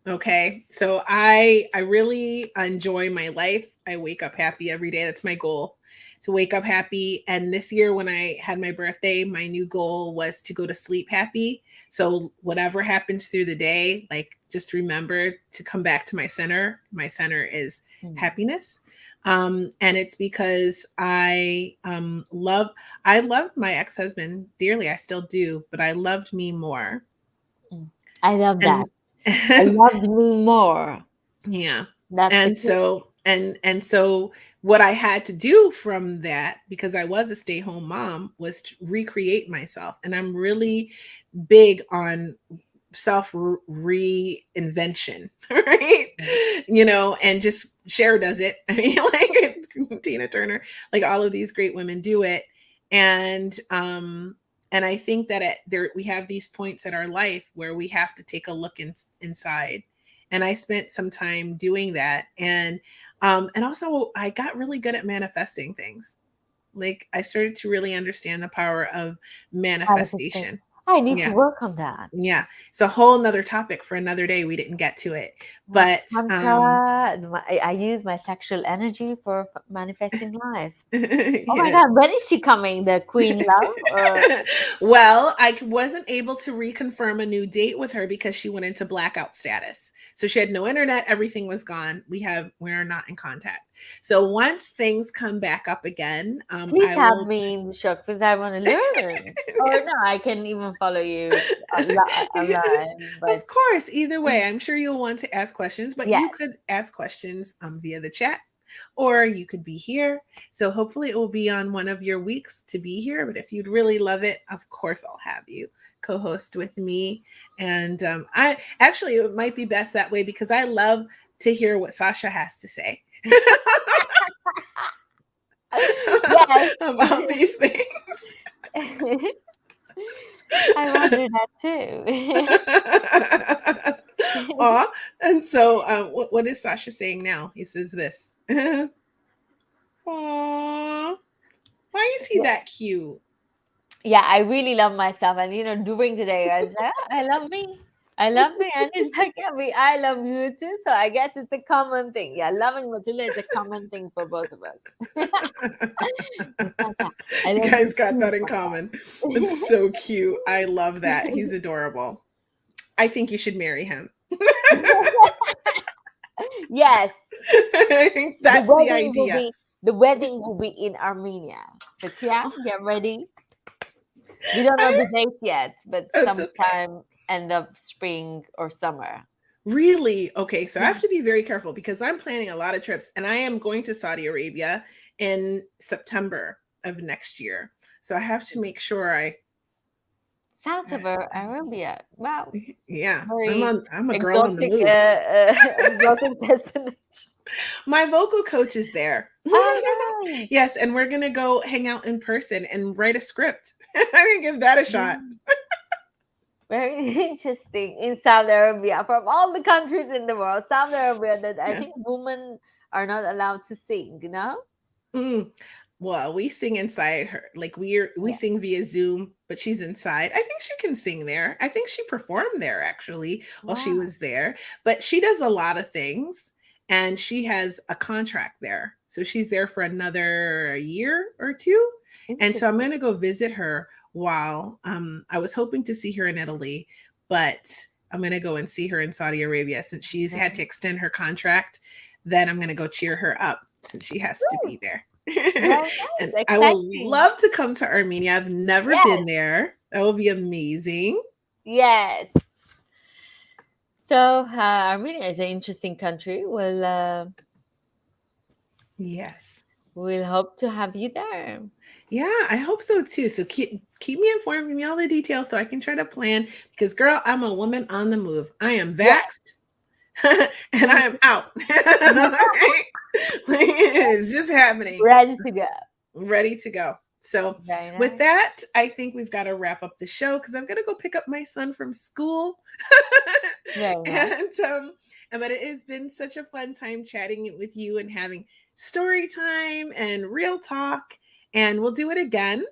Okay. So I really enjoy my life. I wake up happy every day. That's my goal, to wake up happy. And this year when I had my birthday, my new goal was to go to sleep happy. So whatever happens through the day, like just remember to come back to my center. My center is Mm, happiness. And it's because I loved my ex-husband dearly. I still do, but I loved me more. mm. I love that. And I loved me more. yeah. That's the And key. so what I had to do from that, because I was a stay-home mom, was to recreate myself. And I'm really big on self reinvention, right? Mm, And just Cher does it. I mean, like Tina Turner, like all of these great women do it. And I think that there we have these points in our life where we have to take a look inside. And I spent some time doing that. And also I got really good at manifesting things. Like I started to really understand the power of manifestation. manifestation. I need to Yeah. work on that. Yeah. It's a whole nother topic for another day. We didn't get to it. Like But Tantra, I use my sexual energy for manifesting life. Oh my yes. God, when is she coming? The Queen Love? Or Well, I wasn't able to reconfirm a new date with her because she went into blackout status. So she had no internet, everything was gone. We're not in contact. So once things come back up again, please I have will. me in the shock because I want to learn. Or Yes, no, I can even follow you yes, online. of But course. Either way, I'm sure you'll want to ask questions, but you yes, could ask questions via the chat, or you could be here. So hopefully it will be on one of your weeks to be here. But if you'd really love it, of course I'll have you co-host with me. And I actually, it might be best that way because I love to hear what Sasha has to say yes. about these things. I wonder that too. Aw. And so, what is Sasha saying now? He says this. Aw. Why is he Yeah, that cute? yeah, I really love myself, and during the day, I was like, "Oh, I love me, I love me," and it's like, yeah, I love you too. So I guess it's a common thing. Yeah, loving Matilda is a common thing for both of us. Natasha, I You love you guys got too, that in common. It's so cute. I love that. He's adorable. I think you should marry him. yes, I think the that's the wedding will idea. be the wedding will be in Armenia. So Kia, get ready. We don't know the date yet, but It's okay. sometime end of spring or summer. Really? Okay, so I Yeah. have to be very careful because I'm planning a lot of trips and I am going to Saudi Arabia in September of next year. So I have to make sure South of Arabia. Wow, yeah, very I'm a girl on the exotic, move. exotic destination. My vocal coach is there. Oh, nice. Yes, and we're gonna go hang out in person and write a script. I can give that a shot. Yeah. Very interesting in Saudi Arabia. From all the countries in the world, Saudi Arabia that I Yeah. think women are not allowed to sing, Mm. Well, we sing inside her. Like we Yeah. sing via Zoom, but she's inside. I think she can sing there. I think she performed there actually while she Wow. was there. But she does a lot of things and she has a contract there. So she's there for another year or two. And so I'm Interesting. going to go visit her while I was hoping to see her in Italy, but I'm going to go and see her in Saudi Arabia since she's had to Very, extend her contract. Then I'm going to go cheer her up since she has to woo, be there. very And nice, I will exciting. love to come to Armenia. I've never been Yes, there. That will be amazing. yes. So Armenia is an interesting country. Yes. We'll hope to have you there. Yeah, I hope so too. So keep me informed, give me all the details so I can try to plan because girl, I'm a woman on the move. I am Yes. vaxxed and I am out. Like, it is just happening. Ready to go. Ready to go. So, Very with nice. that, I think we've got to wrap up the show because I'm going to go pick up my son from school. Very nice. And but it has been such a fun time chatting with you and having story time and real talk. And we'll do it again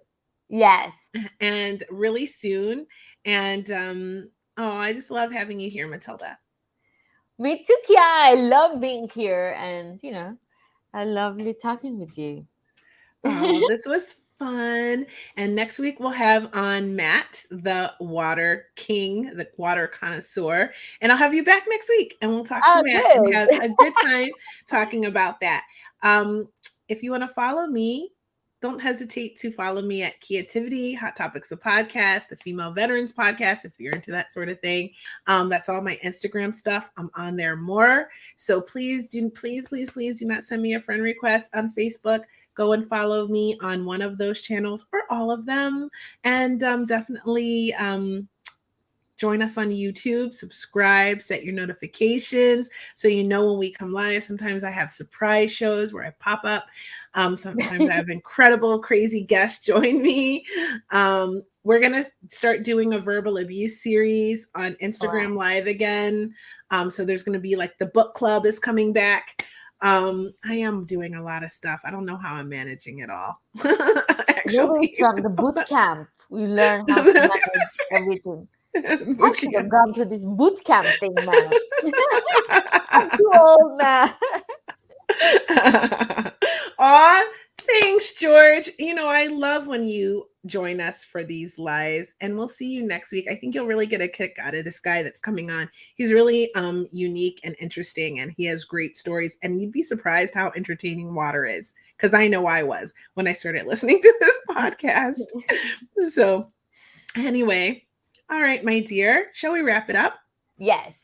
Yes. and really soon. And oh, I just love having you here, Matilda. Me too, Kia. I love being here and, I lovely talking with you. Oh, this was fun. And next week we'll have on Matt, the water king, the water connoisseur. And I'll have you back next week and we'll talk to Oh, Matt and have good. a good time talking about that. If you want to follow me, don't hesitate to follow me at Creativity, Hot Topics, the podcast, the Female Veterans podcast, if you're into that sort of thing. That's all my Instagram stuff. I'm on there more. So please do not send me a friend request on Facebook. Go and follow me on one of those channels or all of them. And definitely join us on YouTube, subscribe, set your notifications so you know when we come live. Sometimes I have surprise shows where I pop up. Sometimes I have incredible, crazy guests join me. We're going to start doing a verbal abuse series on Wow. Instagram Live again. So there's going to be like the book club is coming back. I am doing a lot of stuff. I don't know how I'm managing it all. Maybe Actually. from the boot camp, we learn how to manage That's everything. right. I Boot should have camp. gone to this boot camp thing, man. I'm too old now. Aw, thanks, George. I love when you join us for these lives, and we'll see you next week. I think you'll really get a kick out of this guy that's coming on. He's really unique and interesting, and he has great stories. And you'd be surprised how entertaining water is, because I know I was when I started listening to this podcast. So, anyway, all right, my dear, shall we wrap it up? Yes.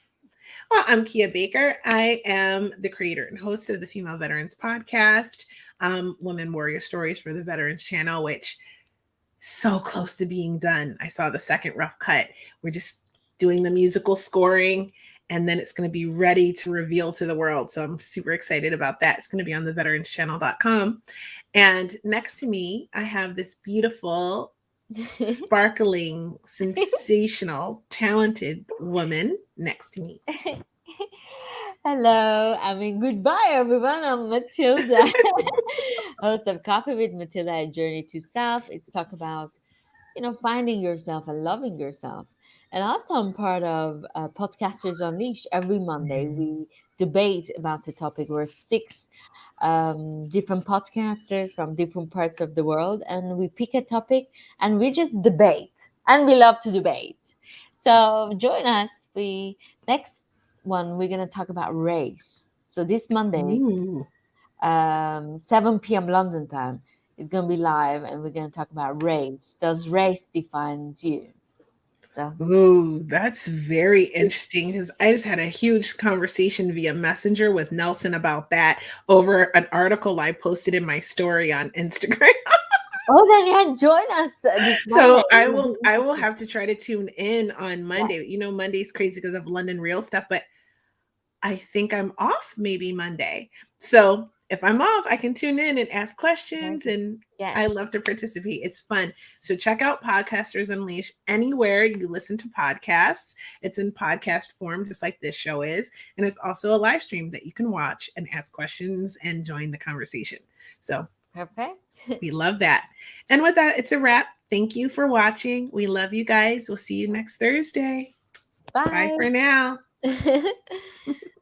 Well, I'm Kia Baker. I am the creator and host of the Female Veterans Podcast, Women Warrior Stories for the Veterans Channel, which is so close to being done. I saw the second rough cut. We're just doing the musical scoring, and then it's going to be ready to reveal to the world. So I'm super excited about that. It's going to be on the veteranschannel.com. And next to me, I have this beautiful, sparkling, sensational, talented woman next to me. Hello, I mean, goodbye, everyone. I'm Matilda, host of Coffee with Matilda, a journey to self. It's talk about, finding yourself and loving yourself. And also, I'm part of Podcasters Unleashed. Every Monday, we debate about the topic. We're six different podcasters from different parts of the world, and we pick a topic and we just debate. And we love to debate. So join us. Next one we're gonna talk about race. So this Monday, Ooh. 7 p.m. London time, is gonna be live, and we're gonna talk about race. Does race defines you? So Ooh, that's very interesting because I just had a huge conversation via Messenger with Nelson about that over an article I posted in my story on Instagram. then you can join us this Monday. So It I will be will I will interesting. have to try to tune in on Yeah, Monday. Monday's crazy because of London Real stuff, but I think I'm off maybe Monday. So if I'm off, I can tune in and ask questions, maybe. and Yes. I love to participate. It's fun. So check out Podcasters Unleashed anywhere you listen to podcasts. It's in podcast form, just like this show is. And it's also a live stream that you can watch and ask questions and join the conversation. So Perfect. we love that. And with that, it's a wrap. Thank you for watching. We love you guys. We'll see you next Thursday. Bye Bye. for now.